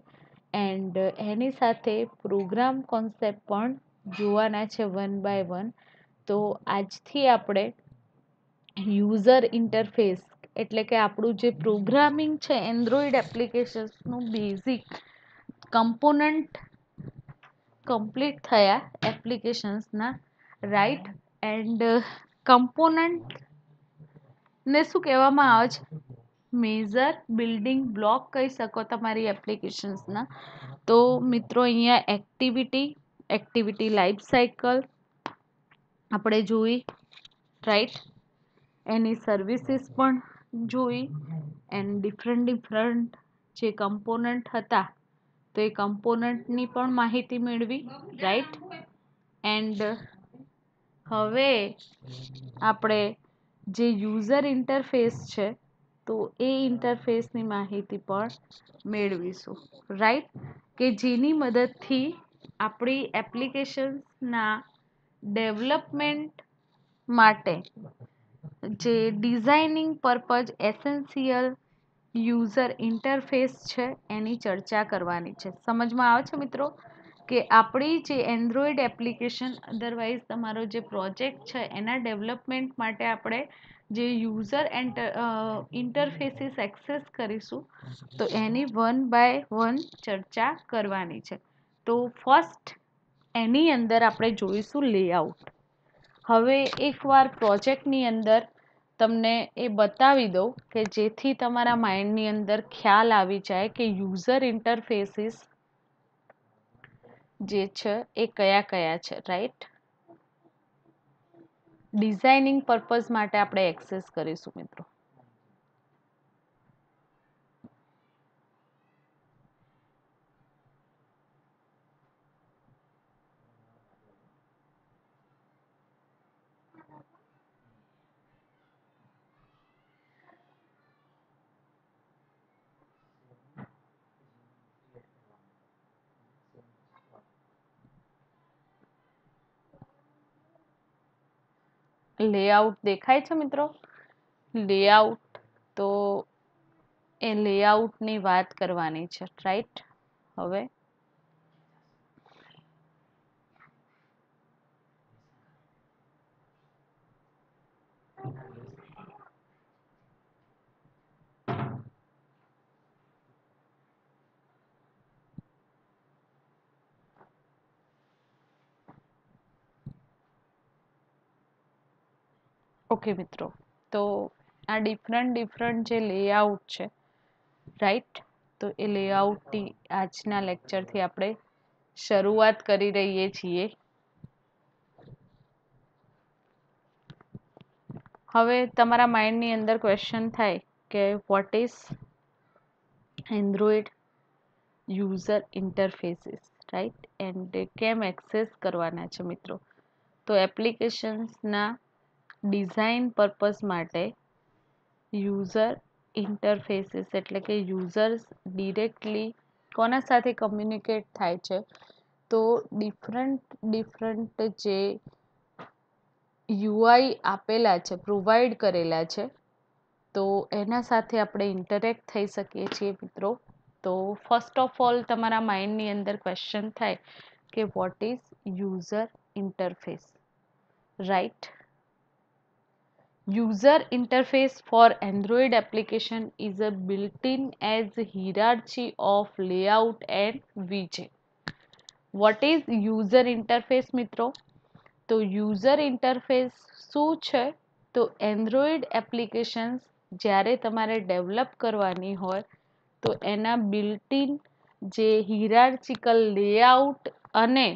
એન્ડ એની સાથે પ્રોગ્રામ કોન્સેપ્ટ પણ જોવાના છે વન બાય વન. તો આજથી આપણે યુઝર ઇન્ટરફેસ એટલે કે આપણું જે પ્રોગ્રામિંગ છે એન્ડ્રોઈડ એપ્લિકેશન્સનું બેઝિક કમ્પોનન્ટ કમ્પ્લીટ થયા એપ્લિકેશન્સના, રાઈટ? એન્ડ કમ્પોનન્ટને શું કહેવામાં આવે છે? મેજર બિલ્ડિંગ બ્લોક કહી શકો તમારી એપ્લિકેશન્સના. તો મિત્રો અહીંયા એક્ટિવિટી લાઈફ સાયકલ, આપણે જોઈ, રાઈટ. એની સર્વિસીસ પણ જોઈ એન્ડ ડિફરન્ટ જે કમ્પોનન્ટ હતા તો એ કમ્પોનન્ટની પણ માહિતી મેળવી, રાઈટ. એન્ડ હવે આપણે જે યુઝર ઇન્ટરફેસ છે તો એ ઇન્ટરફેસની માહિતી પણ મેળવીશું, રાઈટ. કે જેની મદદથી આપણી એપ્લિકેશન્સના ડેવલપમેન્ટ માટે જે designing purpose essential user interface છે એની ચર્ચા કરવાની છે. સમજમાં આવે છે મિત્રો કે આપણી જે એન્ડ્રોઈડ એપ્લિકેશન અધરવાઇઝ તમારો જે પ્રોજેક્ટ છે એના ડેવલપમેન્ટ માટે આપણે જે યુઝર ઇન્ટરફેસીસ એક્સેસ કરીશું તો એની 1 બાય 1 ચર્ચા કરવાની છે. તો ફર્સ્ટ એની અંદર આપણે જોઈશું લેઆઉટ. હવે એકવાર પ્રોજેક્ટની અંદર તમને એ બતાવી દઉં કે જેથી તમારા માઇન્ડની અંદર ખ્યાલ આવી જાય કે યુઝર ઇન્ટરફેસીસ જે છે એ કયા કયા છે, રાઈટ. ડિઝાઇનિંગ પર્પઝ માટે આપણે એક્સેસ કરીશું મિત્રો. લેઆઉટ દેખાય છે મિત્રો? લેઆઉટ, તો એ લેઆઉટની વાત કરવાની છે, રાઈટ. હવે ઓકે મિત્રો, તો આ ડિફરન્ટ જે લેઆઉટ છે, રાઈટ. તો એ લેઆઉટની આજના લેક્ચરથી આપણે શરૂઆત કરી રહીએ છીએ. હવે તમારા માઇન્ડની અંદર ક્વેશ્ચન થાય કે what is Android user interfaces, right. And કેમ એક્સેસ કરવાના છે મિત્રો? તો એપ્લિકેશન્સના ડિઝાઇન પર્પઝ માટે યુઝર ઇન્ટરફેસીસ એટલે કે યુઝર્સ ડિરેક્ટલી કોના સાથે કમ્યુનિકેટ થાય છે તો ડિફરન્ટ જે યુઆઈ આપેલા છે, પ્રોવાઈડ કરેલા છે, તો એના સાથે આપણે ઇન્ટરેક્ટ થઈ શકીએ છીએ મિત્રો. તો ફર્સ્ટ ઓફ ઓલ તમારા માઇન્ડની અંદર ક્વેશ્ચન થાય કે what is user interface, right. User interface for Android application is a built-in as hierarchy of layout and widget. What is user interface મિત્રો? તો user interface શું છે? તો Android applications જ્યારે તમારે ડેવલપ કરવાની હોય તો એના built-in જે hierarchical layout અને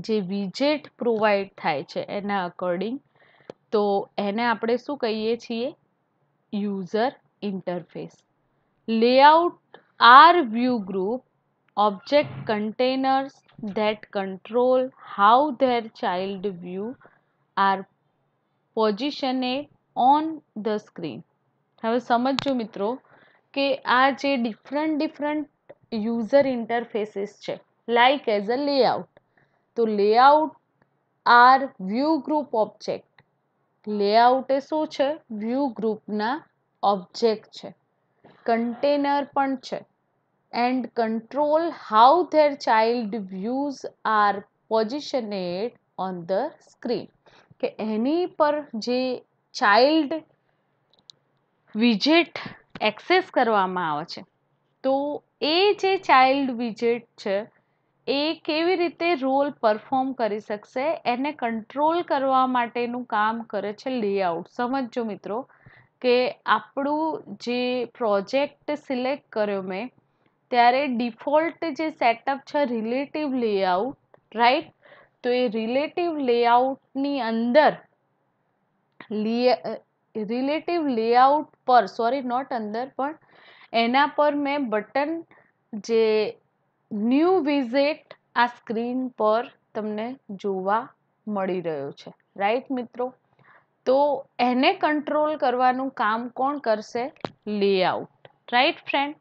જે widget પ્રોવાઈડ થાય છે એના અકોર્ડિંગ, તો એને આપણે શું કહીએ છીએ? User interface. Layout are view group object containers that control how their child view are positioned on the screen. હવે સમજો મિત્રો કે આ જે ડિફરન્ટ યુઝર ઇન્ટરફેસીસ છે લાઈક એઝ અ લેઆઉટ, તો layout are view group object. Layout એ શું છે? વ્યૂ ગ્રુપના ઓબ્જેક્ટ છે, કન્ટેનર પણ છે, and control how their child views are positioned on the screen. કે એની પર જે ચાઇલ્ડ વિજેટ એક્સેસ કરવામાં આવે છે તો એ જે ચાઇલ્ડ વિજેટ છે એ કેવી રીતે રોલ પરફોર્મ કરી શકશે એને કંટ્રોલ કરવા માટેનું કામ કરે છે લેઆઉટ. સમજો મિત્રો કે આપણું જે પ્રોજેક્ટ સિલેક્ટ કર્યો મેં ત્યારે ડિફોલ્ટ જે સેટઅપ છે રિલેટિવ લેઆઉટ, રાઈટ. તો એ રિલેટિવ લેઆઉટની અંદર રિલેટિવ લેઆઉટ પર નોટ અંદર પણ એના પર મેં બટન જે ન્યૂ વિઝિટ આ સ્ક્રીન પર તમને જોવા મળી રહ્યો છે, રાઈટ મિત્રો. તો એને કંટ્રોલ કરવાનું કામ કોણ કરશે? Layout, right friend.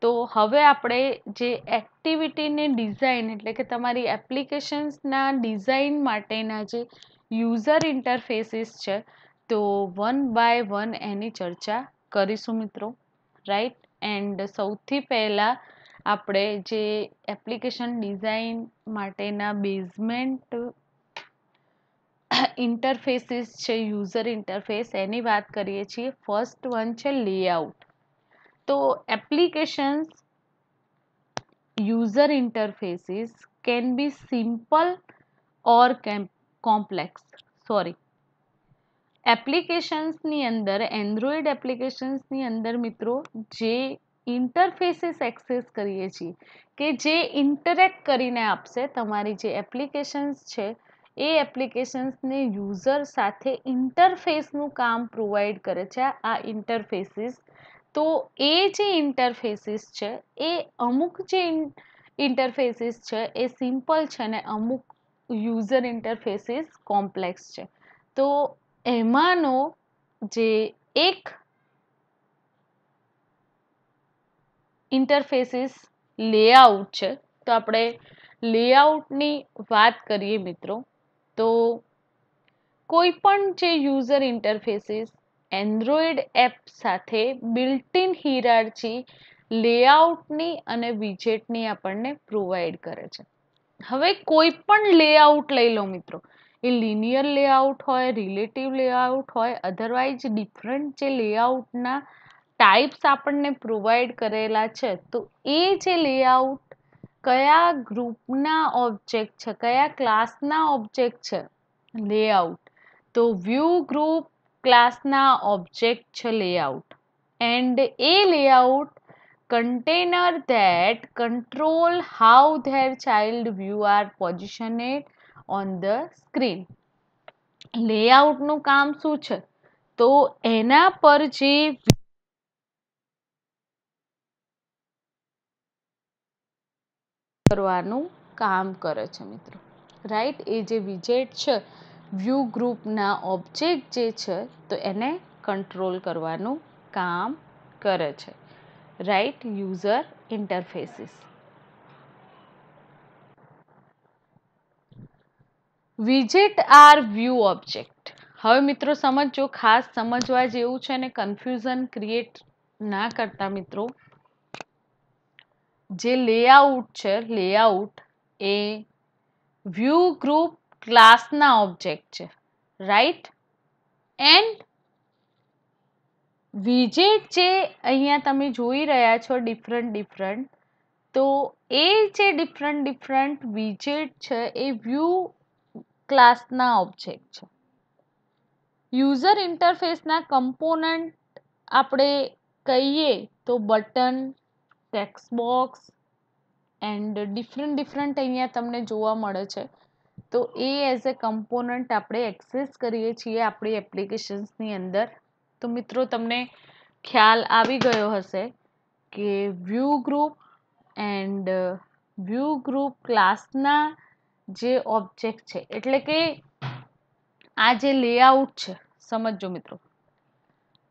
તો હવે આપણે જે એક્ટિવિટીની ડિઝાઇન એટલે કે તમારી એપ્લિકેશન્સના ડિઝાઇન માટેના જે યુઝર ઇન્ટરફેસીસ છે તો 1 બાય 1 એની ચર્ચા કરીશું મિત્રો, રાઈટ. એન્ડ સૌથી પહેલાં આપણે જે એપ્લિકેશન ડિઝાઇન માટેના બેઝમેન્ટ ઇન્ટરફેસીસ છે, યુઝર ઇન્ટરફેસ, એની વાત કરીએ છીએ. ફર્સ્ટ વન છે લેઆઉટ. તો applications user interfaces can be simple or complex. એપ્લિકેશન્સની અંદર, એન્ડ્રોઈડ એપ્લિકેશન્સની અંદર મિત્રો જે ઇન્ટરફેસીસ એક્સેસ કરીએ છીએ કે જે ઇન્ટરેક્ટ કરીને આપશે તમારી જે એપ્લિકેશન્સ છે એ એપ્લિકેશન્સને યુઝર સાથે ઇન્ટરફેસનું કામ પ્રોવાઈડ કરે છે આ ઇન્ટરફેસીસ. તો એ જે ઇન્ટરફેસીસ છે એ અમુક જે ઇન્ટરફેસીસ છે એ સિમ્પલ છે ને અમુક યુઝર ઇન્ટરફેસીસ કોમ્પ્લેક્સ છે. તો એમાંનો જે એક ઇન્ટરફેસીસ લેઆઉટ છે. તો આપણે લેઆઉટની વાત કરીએ મિત્રો, તો કોઈ પણ જે યુઝર ઇન્ટરફેસીસ એન્ડ્રોઈડ એપ સાથે બિલ્ટ-ઇન હાયરાર્કી લેઆઉટની અને વિજેટની આપણને પ્રોવાઈડ કરે છે. હવે કોઈ પણ લેઆઉટ લઈ લો મિત્રો, એ લિનિયર લેઆઉટ હોય, રિલેટિવ લેઆઉટ હોય, અધરવાઇઝ ડિફરન્ટ જે લેઆઉટના ટાઈપ્સ આપણને પ્રોવાઈડ કરેલા છે, તો એ જે લેઆઉટ કયા ગ્રુપના ઓબ્જેક્ટ છે, કયા ક્લાસના ઓબ્જેક્ટ છે લેઆઉટ, તો વ્યૂ ગ્રુપ ક્લાસના ઓબ્જેક્ટ છે layout. And A layout container that control how their child view are positioned on the screen. લેઆઉટનું કામ શું છે? તો એના પર જે કરવાનું કામ કરે છે મિત્રો, રાઈટ. એ જે વિજેટ છે વ્યૂ ગ્રુપના ઓબ્જેક્ટ જે છે તો એને કંટ્રોલ કરવાનું કામ કરે છે, રાઈટ. User interfaces. વિજેટ આર વ્યૂ ઓબ્જેક્ટ. હવે મિત્રો સમજો, ખાસ સમજવા જેવું છે ને કન્ફ્યુઝન ક્રિએટ ના કરતા મિત્રો. જે લેઆઉટ છે, લેઆઉટ એ વ્યૂ ગ્રુપ ક્લાસના ઓબ્જેક્ટ છે, રાઈટ. એન્ડ વિજેટ જે અહીંયા તમે જોઈ રહ્યા છો ડિફરન્ટ, તો એ જે ડિફરન્ટ વિજેટ છે એ વ્યૂ ક્લાસના ઓબ્જેક્ટ છે. યુઝર ઇન્ટરફેસના કમ્પોનન્ટ આપણે કહીએ તો button, text box and different અહીંયા તમને જોવા મળે છે. તો એ એઝ એ કમ્પોનન્ટ આપણે એક્સેસ કરીએ છીએ આપણી એપ્લિકેશન્સની અંદર. તો મિત્રો તમને ખ્યાલ આવી ગયો હશે કે view group and view group ક્લાસના જે ઓબ્જેક્ટ છે, એટલે કે આ જે લેઆઉટ છે, સમજો મિત્રો.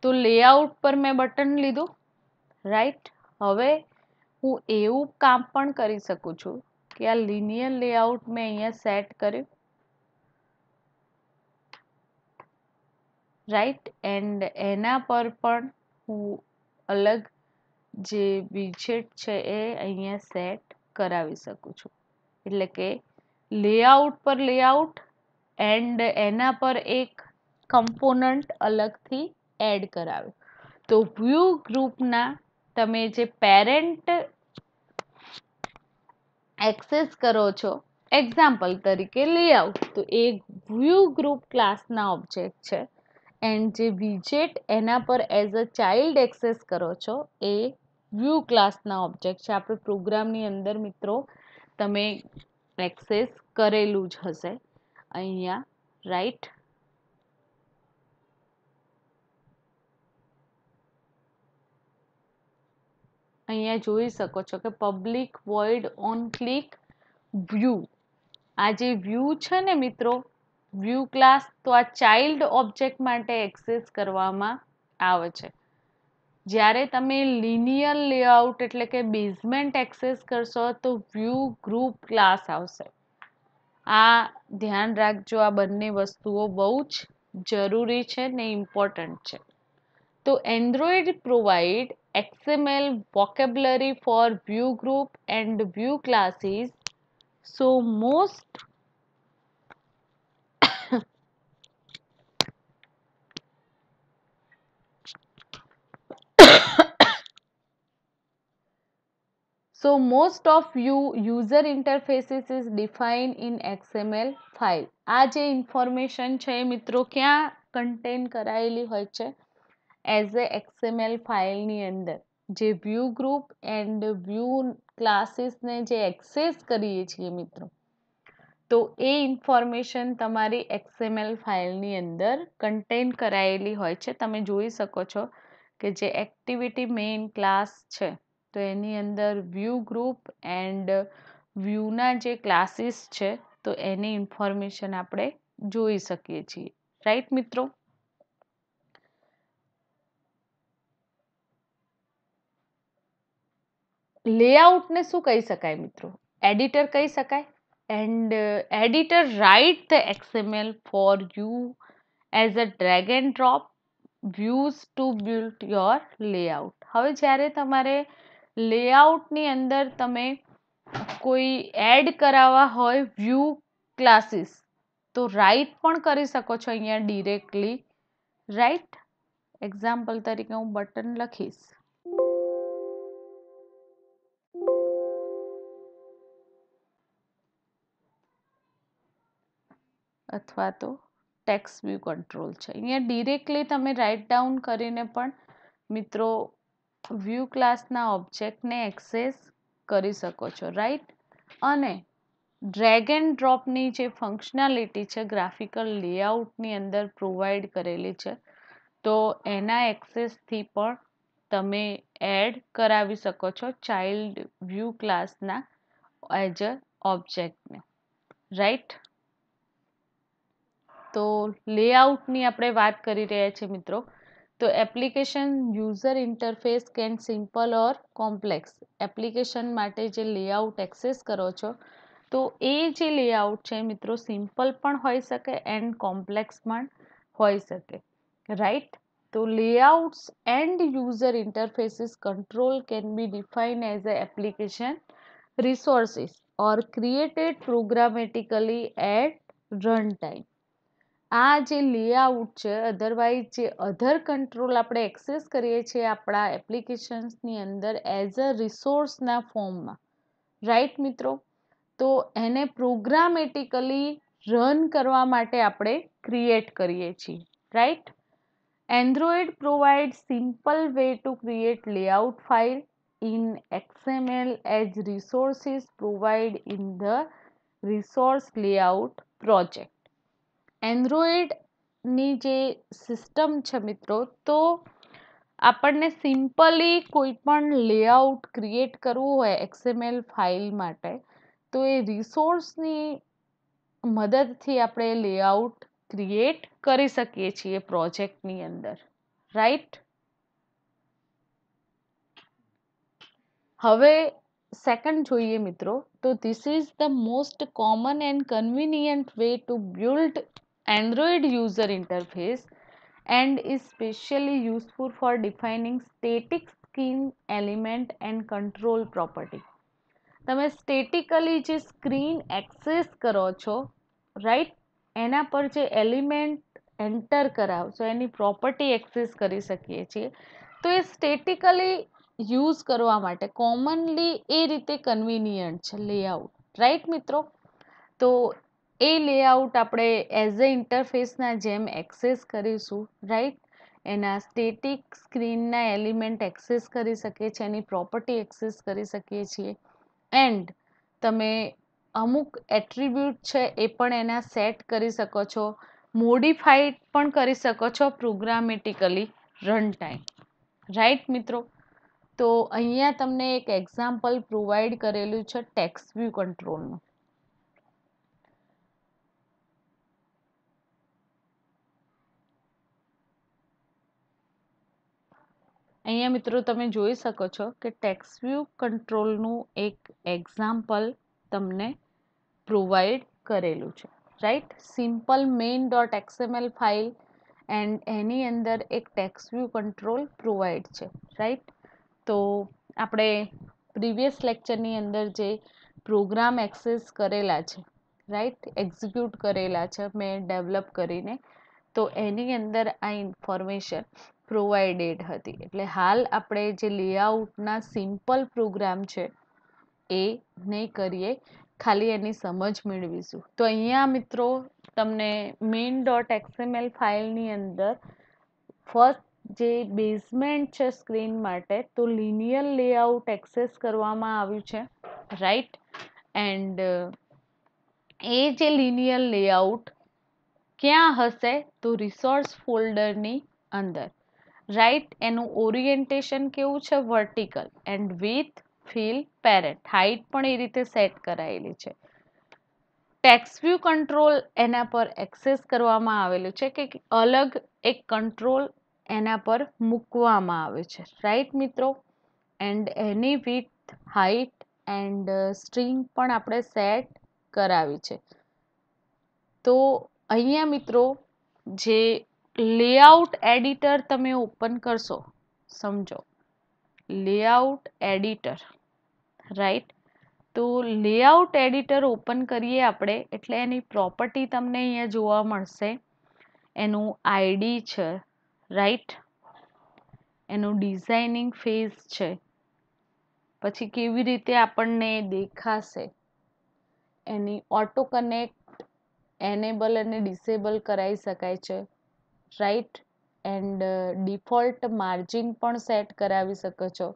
તો લેઆઉટ પર મેં બટન લીધું, રાઈટ. હવે હું એવું કામ પણ કરી શકું છું કે આ લિનિયર લેઆઉટ મેં અહીંયા સેટ કર્યું, રાઈટ. એન્ડ એના પર પણ હું અલગ જે વિજેટ છે એ અહીંયા સેટ કરાવી શકું છું. એટલે કે લેઆઉટ પર લેઆઉટ એન્ડ એના પર એક કમ્પોનન્ટ અલગથી એડ કરાવ્યું. તો વ્યૂ ગ્રુપના તમે જે પેરેન્ટ એક્સેસ કરો છો, એક્ઝામ્પલ તરીકે લેઆઉટ, તો એ વ્યૂ ગ્રુપ ક્લાસના ઓબ્જેક્ટ છે. એન્ડ જે વિજેટ એના પર એઝ અ ચાઇલ્ડ એક્સેસ કરો છો એ વ્યૂ ક્લાસના ઓબ્જેક્ટ છે. આપણે પ્રોગ્રામની અંદર મિત્રો તમે એક્સેસ કરેલું જ હશે અહીંયા, રાઈટ. અહીંયા જોઈ શકો છો કે public void on click view. આ જે વ્યૂ છે ને મિત્રો, વ્યૂ ક્લાસ, તો આ ચાઇલ્ડ ઓબ્જેક્ટ માટે એક્સેસ કરવામાં આવે છે. જ્યારે તમે લિનિયર લેઆઉટ એટલે કે બેઝમેન્ટ એક્સેસ કરશો તો વ્યૂ ગ્રુપ ક્લાસ આવશે. આ ધ્યાન રાખજો, આ બંને વસ્તુઓ બહુ જ જરૂરી છે ને ઇમ્પોર્ટન્ટ છે. તો Android provide XML vocabulary for view group and view classes. So most of user interfaces is defined in XML file. આ જે ઇન્ફોર્મેશન છે મિત્રો ક્યાં કન્ટેન કરાયેલી હોય છે? એઝ એ XML ફાઇલની અંદર. જે વ્યૂ ગ્રુપ એન્ડ વ્યૂ ક્લાસીસને જે એક્સેસ કરીએ છીએ મિત્રો, તો એ ઇન્ફોર્મેશન તમારી XML ફાઇલની અંદર કન્ટેન કરાયેલી હોય છે. તમે જોઈ શકો છો કે જે એક્ટિવિટી મેઇન ક્લાસ છે, તો એની અંદર વ્યૂ ગ્રુપ એન્ડ વ્યૂના જે ક્લાસીસ છે, તો એની ઇન્ફોર્મેશન આપણે જોઈ શકીએ છીએ, રાઈટ મિત્રો. લેઆઉટને શું કહી શકાય મિત્રો? એડિટર કહી શકાય. And editor write the XML for you as a drag and drop views to build your layout. હવે જ્યારે તમારે લેઆઉટની અંદર તમે કોઈ એડ કરાવવા હોય વ્યૂ ક્લાસીસ, તો રાઇટ પણ કરી શકો છો અહીંયા ડિરેક્ટલી, રાઈટ. એક્ઝામ્પલ તરીકે હું બટન લખીશ, અથવા તો ટેક્સ્ટ વ્યૂ કંટ્રોલ છે. અહીંયા ડિરેક્ટલી તમે રાઇટ ડાઉન કરીને પણ મિત્રો વ્યૂ ક્લાસના ઓબ્જેક્ટને એક્સેસ કરી શકો છો, રાઈટ. અને ડ્રેગ એન્ડ ડ્રોપની જે ફંક્શનાલિટી છે ગ્રાફિકલ લેઆઉટની અંદર પ્રોવાઈડ કરેલી છે, તો એના એક્સેસથી પણ તમે એડ કરાવી શકો છો ચાઇલ્ડ વ્યૂ ક્લાસના એઝ અ ઓબ્જેક્ટને, રાઈટ. તો લેઆઉટની આપણે વાત કરી રહ્યા છીએ મિત્રો. તો application user interface can simple or complex. Application માટે જે લેઆઉટ એક્સેસ કરો છો, તો એ જે લેઆઉટ છે મિત્રો સિમ્પલ પણ હોઈ શકે એન્ડ કોમ્પ્લેક્સ પણ હોઈ શકે, રાઈટ. તો layouts and user interfaces control can be define as a application resources or created programmatically at run time. આ જે લેઆઉટ છે, અધરવાઇઝ જે અધર કંટ્રોલ આપણે એક્સેસ કરીએ છીએ આપણા એપ્લિકેશન્સની અંદર એઝ અ રિસોર્સના ફોર્મમાં, રાઈટ મિત્રો. તો એને પ્રોગ્રામેટિકલી રન કરવા માટે આપણે ક્રિએટ કરીએ છીએ, right. Android provide simple way to create layout file in XML as resources provide in the resource layout project. એન્ડ્રોઇડની જે સિસ્ટમ છે મિત્રો, તો આપણને સિમ્પલી કોઈ પણ લેઆઉટ ક્રિએટ કરવું હોય XML ફાઇલ માટે, તો એ રિસોર્સની મદદથી આપણે લેઆઉટ ક્રિએટ કરી શકીએ છીએ પ્રોજેક્ટની અંદર, રાઈટ. હવે સેકન્ડ જોઈએ મિત્રો. તો this is the most common and convenient way to build android user interface and is specially useful for defining static screen element and control property. તમે સ્ટેટિકલી જે સ્ક્રીન એક્સેસ કરો છો, રાઈટ, એના પર જે એલિમેન્ટ એન્ટર કરાવશો એની property access કરી શકીએ છીએ. તો એ સ્ટેટિકલી યુઝ કરવા માટે કોમનલી એ રીતે કન્વીનિયન્ટ છે લેઆઉટ, રાઈટ મિત્રો. તો એ લેઆઉટ આપણે એઝ અ ઇન્ટરફેસના જેમ એક્સેસ કરીશું, રાઈટ. એના સ્ટેટિક સ્ક્રીનના એલિમેન્ટ એક્સેસ કરી શકીએ છીએ, એની પ્રોપર્ટી એક્સેસ કરી શકીએ છીએ. એન્ડ તમે અમુક એટ્રીબ્યુટ છે એ પણ એના સેટ કરી શકો છો, મોડિફાઈડ પણ કરી શકો છો પ્રોગ્રામેટિકલી રન ટાઈમ, રાઈટ મિત્રો. તો અહીંયા તમને એક એક્ઝામ્પલ પ્રોવાઈડ કરેલું છે ટેક્સ્ટ વ્યૂ કંટ્રોલનું. અહીંયા મિત્રો તમે જોઈ શકો છો કે ટેક્સ્ટ વ્યૂ કંટ્રોલનું એક એક્ઝામ્પલ તમને પ્રોવાઈડ કરેલું છે, right. Simple main dot XML file and એની અંદર એક ટેક્સ્ટ વ્યૂ કંટ્રોલ પ્રોવાઈડ છે, રાઈટ. તો આપણે પ્રીવિયસ લેક્ચરની અંદર જે પ્રોગ્રામ એક્સેસ કરેલા છે, રાઈટ, એક્ઝિક્યુટ કરેલા છે મેં ડેવલપ કરીને, તો એની અંદર આ ઇન્ફોર્મેશન પ્રોવાઈડેડ હતી. એટલે હાલ આપણે જે લેઆઉટના સિમ્પલ પ્રોગ્રામ છે એ નહીં કરીએ, ખાલી એની સમજ મેળવીશું. તો અહીંયા મિત્રો તમને મેઇન ડોટ એક્સએમએલ ફાઇલની અંદર ફર્સ્ટ જે બેઝમેન્ટ છે સ્ક્રીન માટે, તો લિનિયર લેઆઉટ એક્સેસ કરવામાં આવ્યું છે, રાઈટ. એન્ડ એ જે લિનિયર લેઆઉટ ક્યાં હશે, તો રિસોર્સ ફોલ્ડરની અંદર, રાઈટ. એનું ઓરિએન્ટેશન કેવું છે, vertical, and with fill parent, height પણ એ રીતે સેટ કરાયેલી છે. ટેક્સ્ટ વ્યૂ કંટ્રોલ એના પર એક્સેસ કરવામાં આવેલું છે કે અલગ એક કંટ્રોલ એના પર મૂકવામાં આવે છે, રાઈટ મિત્રો. And any with height and string પણ આપણે સેટ કરાવી છે. તો અહીંયા મિત્રો જે લેઆઉટ એડિટર તમે ઓપન કરશો, સમજો લેઆઉટ એડિટર, રાઈટ. તો લેઆઉટ એડિટર ઓપન કરીએ આપણે એટલે એની પ્રોપર્ટી તમને અહીંયા જોવા મળશે. એનું આઈડી છે, રાઈટ. એનું ડિઝાઇનિંગ ફેઝ છે, પછી કેવી રીતે આપણને દેખાશે, એની ઓટો કનેક્ટ એનેબલ અને ડિસેબલ કરાવી શકાય છે, રાઈટ. એન્ડ ડિફોલ્ટ માર્જિન પણ સેટ કરાવી શકો છો,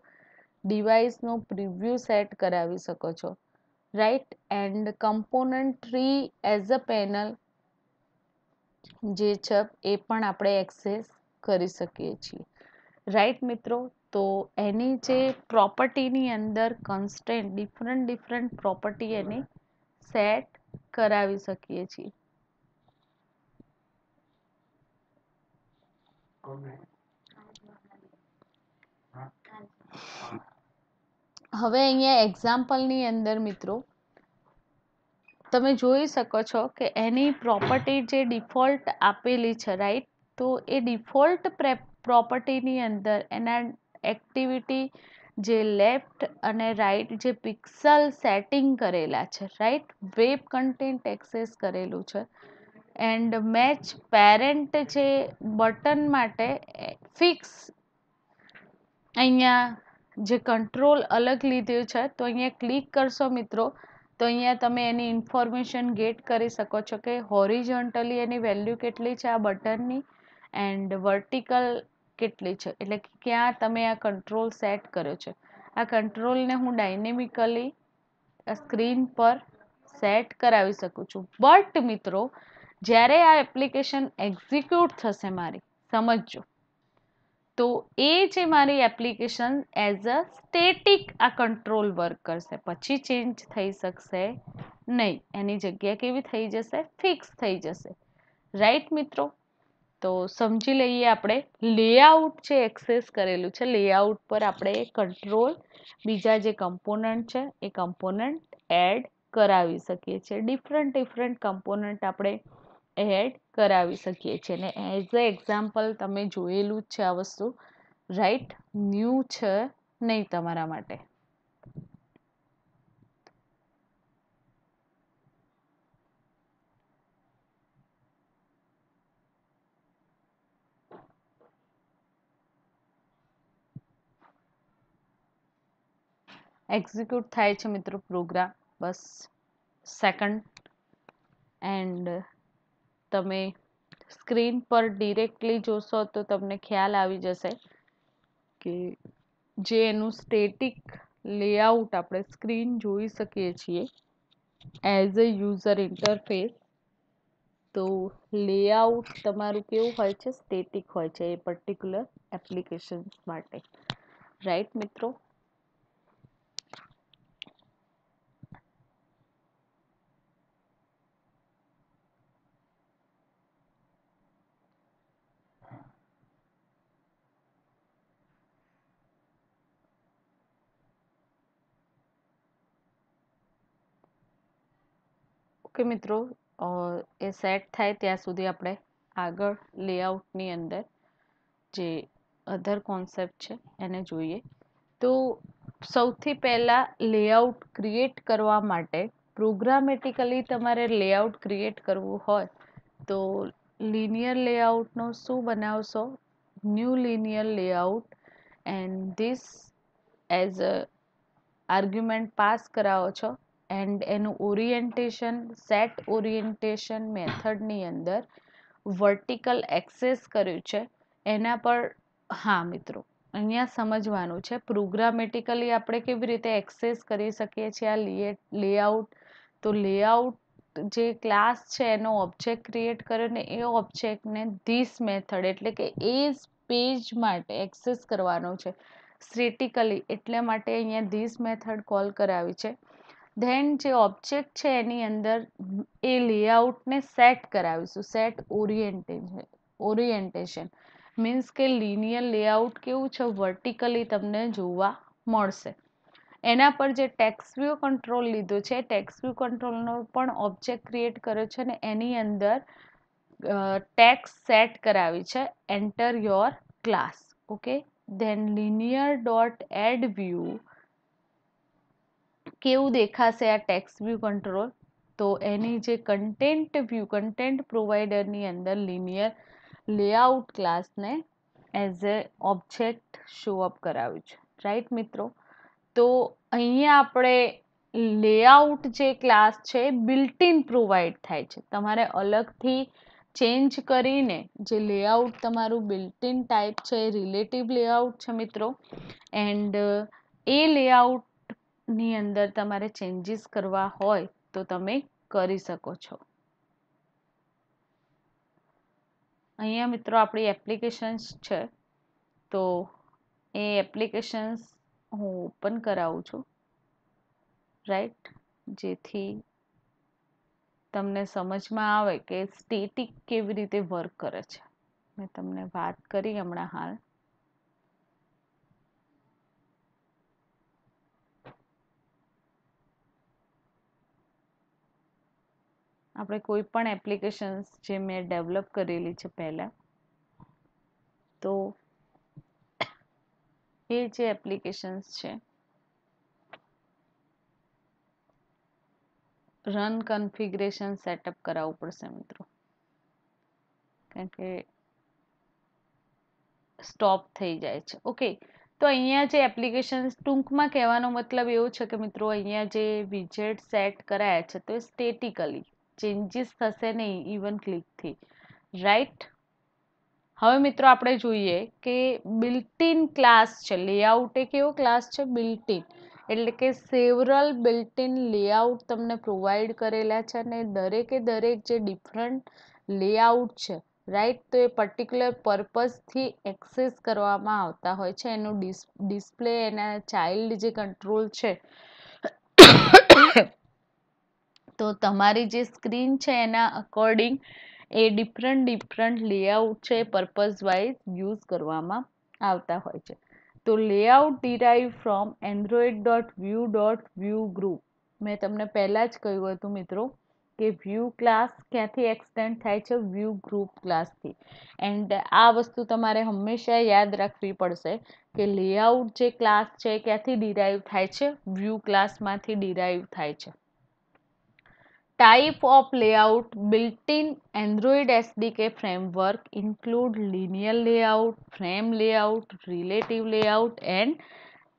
ડિવાઇસનો પ્રિવ્યૂ સેટ કરાવી શકો છો, right. And component tree as a panel જે છે એ પણ આપણે એક્સેસ કરી શકીએ છીએ, રાઈટ મિત્રો. તો એની જે પ્રોપર્ટીની અંદર કન્સ્ટન્ટ ડિફરન્ટ પ્રોપર્ટી એની સેટ કરાવી શકીએ છીએ. હવે અહીંયા એક્ઝામ્પલની અંદર મિત્રો તમે જોઈ શકો છો કે એની પ્રોપર્ટી જે ડિફોલ્ટ આપેલી છે, રાઈટ. તો એ ડિફોલ્ટ પ્રોપર્ટીની અંદર એના એક્ટિવિટી જે લેફ્ટ અને રાઈટ જે પિક્સલ સેટિંગ કરેલા છે, રાઈટ, વેબ કન્ટેન્ટ એક્સેસ કરેલું છે. એન્ડ મેચ પેરેન્ટ જે બટન માટે ફિક્સ અહીંયા જે કંટ્રોલ અલગ લીધું છે, તો અહીંયા ક્લિક કરશો મિત્રો તો અહીંયા તમે એની ઇન્ફોર્મેશન ગેટ કરી શકો છો કે હોરિઝોન્ટલી એની વેલ્યુ કેટલી છે આ બટનની, એન્ડ વર્ટિકલ કેટલી છે, એટલે કે ક્યાં તમે આ કંટ્રોલ સેટ કર્યો છે. આ કંટ્રોલને હું ડાયનેમિકલી સ્ક્રીન પર સેટ કરાવી શકું છું. બટ મિત્રો જ્યારે આ એપ્લિકેશન એક્ઝિક્યુટ થશે મારી, સમજજો, તો એ જે મારી એપ્લિકેશન એઝ અ સ્ટેટિક આ કંટ્રોલ વર્ક કરશે, પછી ચેન્જ થઈ શકશે નહીં. એની જગ્યા કેવી થઈ જશે, ફિક્સ થઈ જશે, રાઈટ મિત્રો. તો સમજી લઈએ આપણે લેઆઉટ જે એક્સેસ કરેલું છે, લેઆઉટ પર આપણે કંટ્રોલ બીજા જે કમ્પોનન્ટ છે એ કમ્પોનન્ટ એડ કરાવી શકીએ છીએ. ડિફરન્ટ કમ્પોનન્ટ આપણે એડ કરાવી શકીએ છીએ. અને એઝ અ એક્ઝામ્પલ તમે જોયેલું જ છે આ વસ્તુ, રાઈટ, ન્યૂ છે નહીં તમારા માટે. એક્ઝિક્યુટ થાય છે મિત્રો પ્રોગ્રામ, બસ સેકન્ડ. એન્ડ તમે સ્ક્રીન પર ડિરેક્ટલી જોશો તો તમને ખ્યાલ આવી જશે કે જે એનું સ્ટેટિક લેઆઉટ આપણે સ્ક્રીન જોઈ શકીએ છીએ એઝ અ યુઝર ઇન્ટરફેસ. તો લેઆઉટ તમારું કેવું હોય છે? સ્ટેટિક હોય છે એ પર્ટિક્યુલર એપ્લિકેશન્સ માટે, રાઈટ મિત્રો? ઓકે મિત્રો, એ સેટ થાય ત્યાં સુધી આપણે આગળ લેઆઉટની અંદર જે અધર કોન્સેપ્ટ છે એને જોઈએ. તો સૌથી પહેલાં લેઆઉટ ક્રિએટ કરવા માટે પ્રોગ્રામેટિકલી તમારે લેઆઉટ ક્રિએટ કરવું હોય તો linear લેઆઉટનો શું બનાવશો? New linear layout and this as a argument pass કરાવો છો એન્ડ એનું ઓરિએન્ટેશન સેટ ઓરિએન્ટેશન મેથડની અંદર વર્ટિકલ એક્સેસ કર્યું છે એના પર. હા મિત્રો, અહીંયા સમજવાનું છે પ્રોગ્રામેટિકલી આપણે કેવી રીતે એક્સેસ કરી શકીએ છીએ આ લેઆઉટ. તો લેઆઉટ જે ક્લાસ છે એનો ઓબ્જેક્ટ ક્રિએટ કર્યો ને એ ઓબ્જેક્ટને ધીસ મેથડ એટલે કે એ જ પેજ માટે એક્સેસ કરવાનો છે સ્ટેટિકલી, એટલે માટે અહીંયા ધીસ મેથડ કોલ કરાવી છે. ધેન જે ઓબ્જેક્ટ છે એની અંદર એ લેઆઉટને સેટ કરાવીશું. સેટ ઓરિએન્ટેશન મીન્સ કે લિનિયર લેઆઉટ કેવું છે? વર્ટિકલી તમને જોવા મળશે. એના પર જે ટેક્સ્ટ વ્યૂ કંટ્રોલ લીધો છે, ટેક્સ્ટ વ્યૂ કંટ્રોલનો પણ ઓબ્જેક્ટ ક્રિએટ કર્યો છે ને એની અંદર ટેક્સ્ટ સેટ કરાવી છે enter your class. Okay, then linear dot add view કેવું દેખાશે આ ટેક્સ્ટ વ્યૂ કંટ્રોલ? તો એની જે કન્ટેન્ટ વ્યૂ કન્ટેન્ટ પ્રોવાઈડરની અંદર linear લેઆઉટ ક્લાસને as a object show up કરાવ્યું છે, રાઈટ મિત્રો? તો અહીંયા આપણે લેઆઉટ જે ક્લાસ છે બિલ્ટ-ઇન પ્રોવાઈડ થાય છે. તમારે અલગથી ચેન્જ કરીને જે લેઆઉટ તમારું બિલ્ટ-ઇન ટાઈપ છે એ રિલેટિવ લેઆઉટ છે મિત્રો. એન્ડ એ લેઆઉટની અંદર તમારે ચેન્જીસ કરવા હોય તો તમે કરી શકો છો. અહીંયા મિત્રો આપણી એપ્લિકેશન્સ છે, તો એ એપ્લિકેશન્સ હું ઓપન કરાવું છું, રાઈટ? જેથી તમને સમજમાં આવે કે સ્ટેટિક કેવી રીતે વર્ક કરે છે. મેં તમને વાત કરી હમણાં હાલ. આપણે કોઈ પણ એપ્લિકેશન્સ જે મેં ડેવલપ કરેલી છે પહેલાં, તો એ જે એપ્લિકેશન્સ છે રન કન્ફિગરેશન સેટઅપ કરાવવું પડશે મિત્રો, કારણ કે સ્ટોપ થઈ જાય છે. ઓકે, તો અહીંયા જે એપ્લિકેશન્સ ટૂંકમાં કહેવાનો મતલબ એવો છે કે મિત્રો અહીંયા જે વિજેટ સેટ કરાયા છે તો એ સ્ટેટિકલી ચેન્જીસ થશે નહીં ઇવન ક્લિકથી, રાઈટ? હવે મિત્રો આપણે જોઈએ કે બિલ્ટ-ઇન ક્લાસ છે. લેઆઉટ એ કેવો ક્લાસ છે? બિલ્ટ-ઇન, એટલે કે સેવરલ બિલ્ટ-ઇન લેઆઉટ તમને પ્રોવાઈડ કરેલા છે અને દરેકે દરેક જે ડિફરન્ટ લેઆઉટ છે, રાઈટ? તો એ પર્ટિક્યુલર પર્પઝથી એક્સેસ કરવામાં આવતા હોય છે. એનું ડિસ્પ્લે એના ચાઇલ્ડ જે કંટ્રોલ છે તો તમારી જે સ્ક્રીન છે એના અકોર્ડિંગ એ ડિફરન્ટ લેઆઉટ છે પર્પઝ વાઇઝ યુઝ કરવામાં આવતા હોય છે. તો layout derive from android.view.view group. મેં તમને પહેલાં જ કહ્યું હતું મિત્રો કે વ્યૂ ક્લાસ ક્યાંથી એક્સટેન્ડ થાય છે? View group ક્લાસથી. એન્ડ આ વસ્તુ તમારે હંમેશા યાદ રાખવી પડશે કે લેઆઉટ જે ક્લાસ છે ક્યાંથી ડિરાઈવ થાય છે? વ્યૂ ક્લાસમાંથી ડિરાઈવ થાય છે. Type of layout built-in Android SDK framework include linear layout, frame layout, relative layout and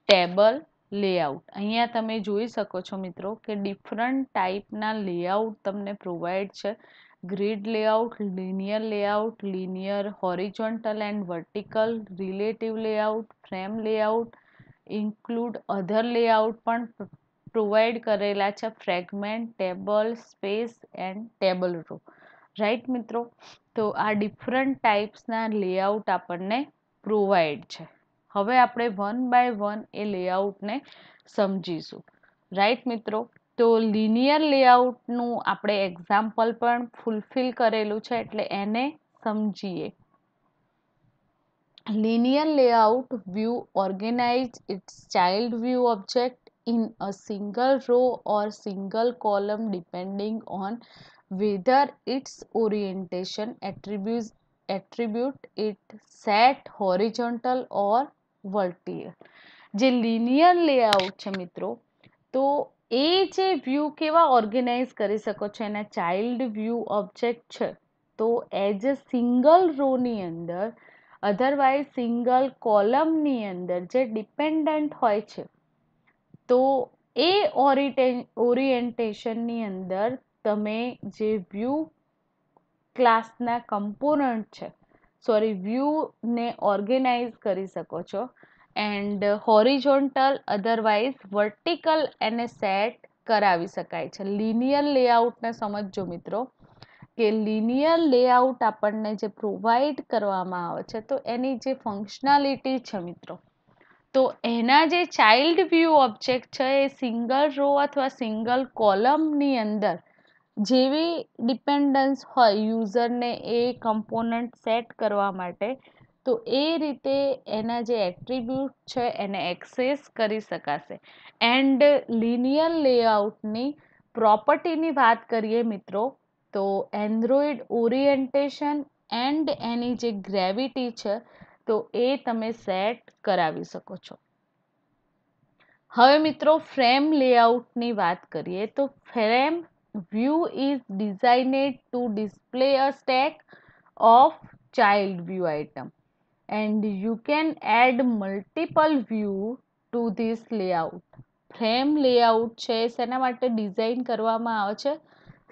table layout. અહીંયા તમે જોઈ શકો છો મિત્રો કે ડિફરન્ટ ટાઈપના લેઆઉટ તમને પ્રોવાઈડ છે. Grid layout, linear horizontal and vertical, relative layout, frame layout, include other layout પણ પ્રોવાઈડ કરેલા છે fragment, table, space and table row. Right મિત્રો? તો આ ડિફરન્ટ ટાઈપ્સના લેઆઉટ આપણને પ્રોવાઈડ છે. હવે આપણે વન બાય વન એ લેઆઉટને સમજીશું. રાઈટ મિત્રો? તો લિનિયર લેઆઉટનું આપણે એક્ઝામ્પલ પણ ફૂલફિલ કરેલું છે, એટલે એને સમજીએ. Linear layout view organize its child view object in a single row or single column depending on whether its orientation attribute it set horizontal or vertical. જે linear layout છે મિત્રો, તો એ જે વ્યૂ કેવા ઓર્ગેનાઇઝ કરી શકો છો, એના ચાઇલ્ડ વ્યૂ ઓબ્જેક્ટ છે, તો એઝ અ સિંગલ રોની અંદર, અધરવાઇઝ સિંગલ કોલમની અંદર જે ડિપેન્ડન્ટ હોય છે, તો એ ઓરિએન્ટેશનની અંદર તમે જે વ્યૂ ક્લાસના કમ્પોનન્ટ છે, વ્યૂને ઓર્ગેનાઇઝ કરી શકો છો. એન્ડ હોરિઝોન્ટલ અધરવાઇઝ વર્ટિકલ એને સેટ કરાવી શકાય છે. લિનિયર લેઆઉટને સમજજો મિત્રો, કે લિનિયર લેઆઉટ આપણને જે પ્રોવાઈડ કરવામાં આવે છે, તો એની જે ફંક્શનાલિટી છે મિત્રો, તો એના જે ચાઇલ્ડ વ્યૂ ઓબ્જેક્ટ છે એ સિંગલ રો અથવા સિંગલ કોલમની અંદર જેવી ડિપેન્ડન્સ હોય યુઝરને એ કમ્પોનન્ટ સેટ કરવા માટે, તો એ રીતે એના જે એટ્રીબ્યુટ છે એને એક્સેસ કરી શકાશે. એન્ડ લિનિયર લેઆઉટની પ્રોપર્ટીની વાત કરીએ મિત્રો, તો એન્ડ્રોઈડ ઓરિએન્ટેશન એન્ડ એની જે ગ્રેવિટી છે, તો એ તમે સેટ કરાવી શકો છો. હવે મિત્રો ફ્રેમ લેઆઉટની વાત કરીએ, તો frame view is designed to display a stack of child view item and you can add multiple view to this layout. Frame layout છે શેના માટે ડિઝાઇન કરવામાં આવે છે?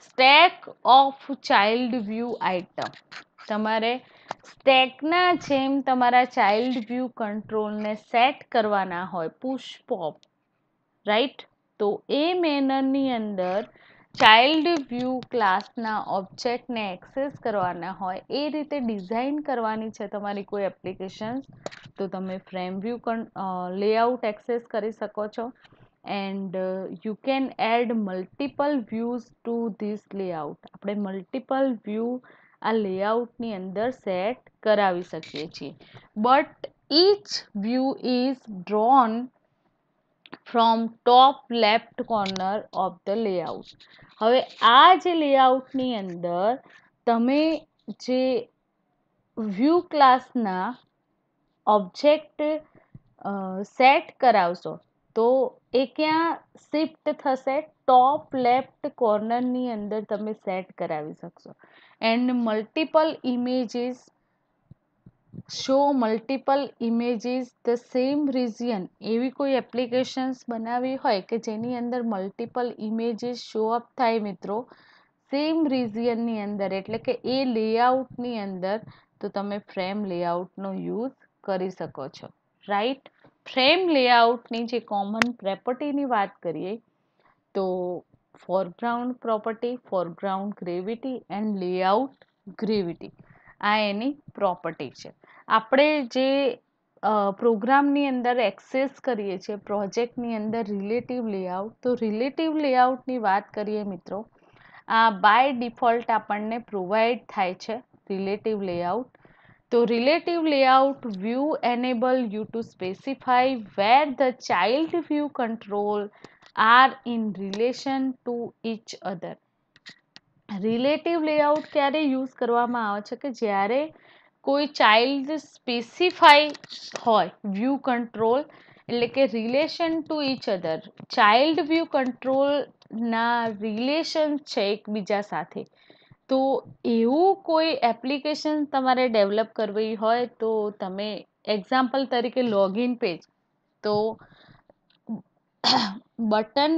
Stack of child view item. તમારે સ્ટેકના જેમ તમારા ચાઇલ્ડ વ્યૂ કંટ્રોલને સેટ કરવાના હોય, પુશ પોપ, રાઈટ? તો એ મેનરની અંદર ચાઇલ્ડ વ્યૂ ક્લાસના ઓબ્જેક્ટને એક્સેસ કરવાના હોય, એ રીતે ડિઝાઇન કરવાની છે તમારી કોઈ એપ્લિકેશન, તો તમે ફ્રેમ વ્યૂ લેઆઉટ એક્સેસ કરી શકો છો. And you can add multiple views to this layout. આપણે મલ્ટિપલ વ્યૂ આ લેઆઉટની અંદર સેટ કરાવી શકીએ છીએ. But each view is drawn from top left corner of the layout. હવે આ જે લેઆઉટની અંદર તમે જે વ્યૂ ક્લાસના ઓબ્જેક્ટ સેટ કરાવશો, તો એ ક્યાં શિફ્ટ થશે? ટોપ લેફ્ટ કોર્નરની અંદર તમે સેટ કરાવી શકશો. And multiple images show multiple images the same region. એવી કોઈ એપ્લિકેશન્સ બનાવી હોય કે જેની અંદર મલ્ટિપલ ઇમેજીસ શો અપ થાય મિત્રો, સેમ રિજિયનની અંદર, એટલે કે એ લેઆઉટની અંદર, તો તમે ફ્રેમ લેઆઉટનો યુઝ કરી શકો છો. રાઈટ? ફ્રેમ લેઆઉટની જે કોમન પ્રોપર્ટીની વાત કરીએ, તો foreground property, foreground gravity and layout gravity, આ એની પ્રોપર્ટી છે. આપણે જે પ્રોગ્રામની અંદર એક્સેસ કરીએ છીએ પ્રોજેક્ટની અંદર રિલેટિવ લેઆઉટ, તો રિલેટિવ લેઆઉટની વાત કરીએ મિત્રો, આ બાય ડિફોલ્ટ આપણને પ્રોવાઈડ થાય છે રિલેટિવ લેઆઉટ. તો relative layout view enable you to specify where the child view control are in relation to each other. Relative layout ક્યારે યુઝ કરવામાં આવે છે? કે જ્યારે કોઈ ચાઇલ્ડ સ્પેસિફાઈ હોય વ્યૂ કંટ્રોલ, એટલે કે relation to each other, child view કંટ્રોલના રિલેશન છે એકબીજા સાથે, તો એવું કોઈ એપ્લિકેશન તમારે ડેવલપ કરવી હોય, તો તમે એક્ઝામ્પલ તરીકે લોગિન પેજ, તો બટન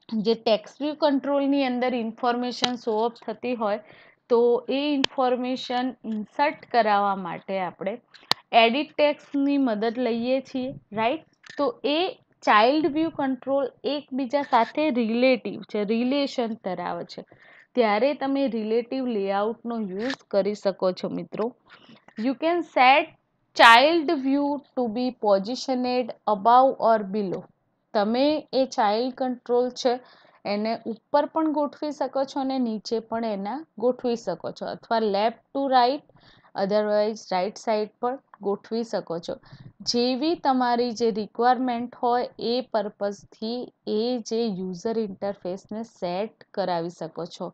જે ટેક્સ્ટ વ્યૂ કંટ્રોલની અંદર ઇન્ફોર્મેશન શો અપ થતી હોય, તો એ ઇન્ફોર્મેશન ઇન્સર્ટ કરાવવા માટે આપણે એડિટ ટેક્સ્ટની મદદ લઈએ છીએ. રાઈટ? તો એ ચાઇલ્ડ વ્યૂ કંટ્રોલ એકબીજા સાથે રિલેટિવ છે, રિલેશન ધરાવે છે, ત્યારે તમે રિલેટિવ લેઆઉટનો યુઝ કરી શકો છો મિત્રો. You can set child view to be positioned above or below. તમે એ ચાઇલ્ડ કંટ્રોલ છે એને ઉપર પણ ગોઠવી શકો છો અને નીચે પણ એના ગોઠવી શકો છો, અથવા left to right, otherwise right side પર ગોઠવી શકો છો. જેવી તમારી જે રિક્વાયરમેન્ટ હોય એ પર્પઝથી એ જે યુઝર ઇન્ટરફેસને સેટ કરાવી શકો છો.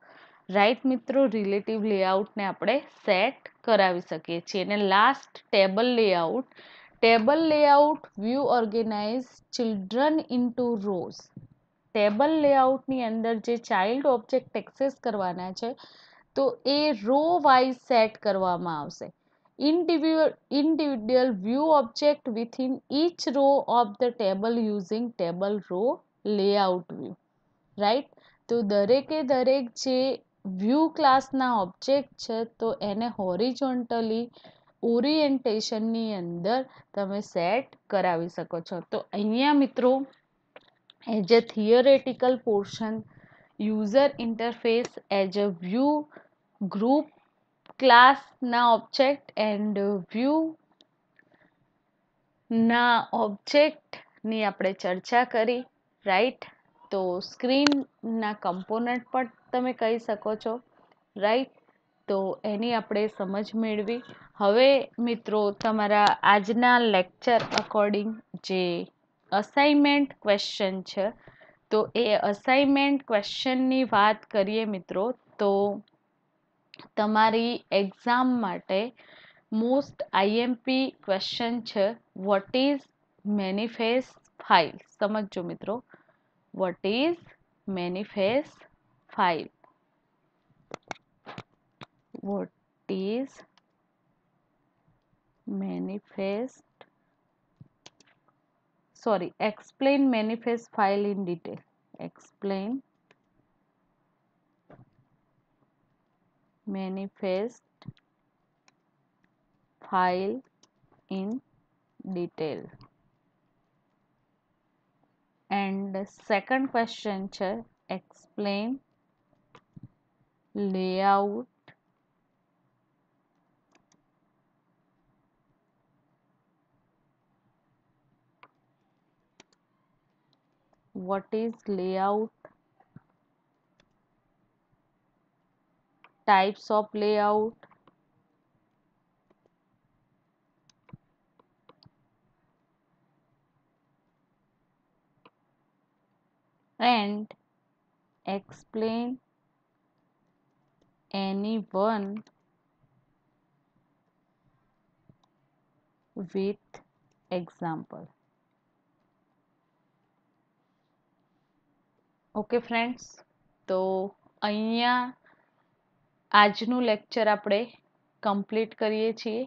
રાઈટ મિત્રો, રિલેટિવ લેઆઉટને આપણે સેટ કરાવી શકીએ છીએ. અને last table layout. Table layout view organize children into rows. Table લેઆઉટની અંદર જે ચાઇલ્ડ ઓબ્જેક્ટ એક્સેસ કરવાના છે તો એ રો વાઇઝ સેટ કરવામાં આવશે. individual view object within each row of the table using table row layout view. Right, તો દરેકે દરેક જે વ્યૂ ક્લાસના ઓબ્જેક્ટ છે તો એને હોરિઝોન્ટલી ઓરિએન્ટેશનની અંદર તમે સેટ કરાવી શકો છો. તો અહીંયા મિત્રો as a theoretical portion, user interface as a view group class ના ઓબ્જેક્ટ એન્ડ વ્યૂ ના ઓબ્જેક્ટની આપણે ચર્ચા કરી. રાઈટ, તો સ્ક્રીનના કમ્પોનન્ટ પણ તમે કહી શકો છો. રાઈટ, તો એની આપણે સમજ મેળવી. હવે મિત્રો તમારા આજના લેક્ચર અકોર્ડિંગ જે અસાઇનમેન્ટ ક્વેશ્ચન છે તો એ અસાઇનમેન્ટ ક્વેશ્ચનની વાત કરીએ મિત્રો, તો તમારી એક્ઝામ માટે મોસ્ટ આઈએમપી ક્વેશ્ચન છે વોટ ઇઝ મેનિફેસ્ટ ફાઇલ. સમજો મિત્રો, what is manifest file. What is manifest explain manifest file in detail. Explain manifest file in detail. And second question છે explain layout what is layout, types of layout, and explain any one with example. Okay friends, તો અહીંયા આજનું lecture આપણે complete કરીએ છીએ.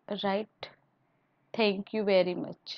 Right, thank you very much.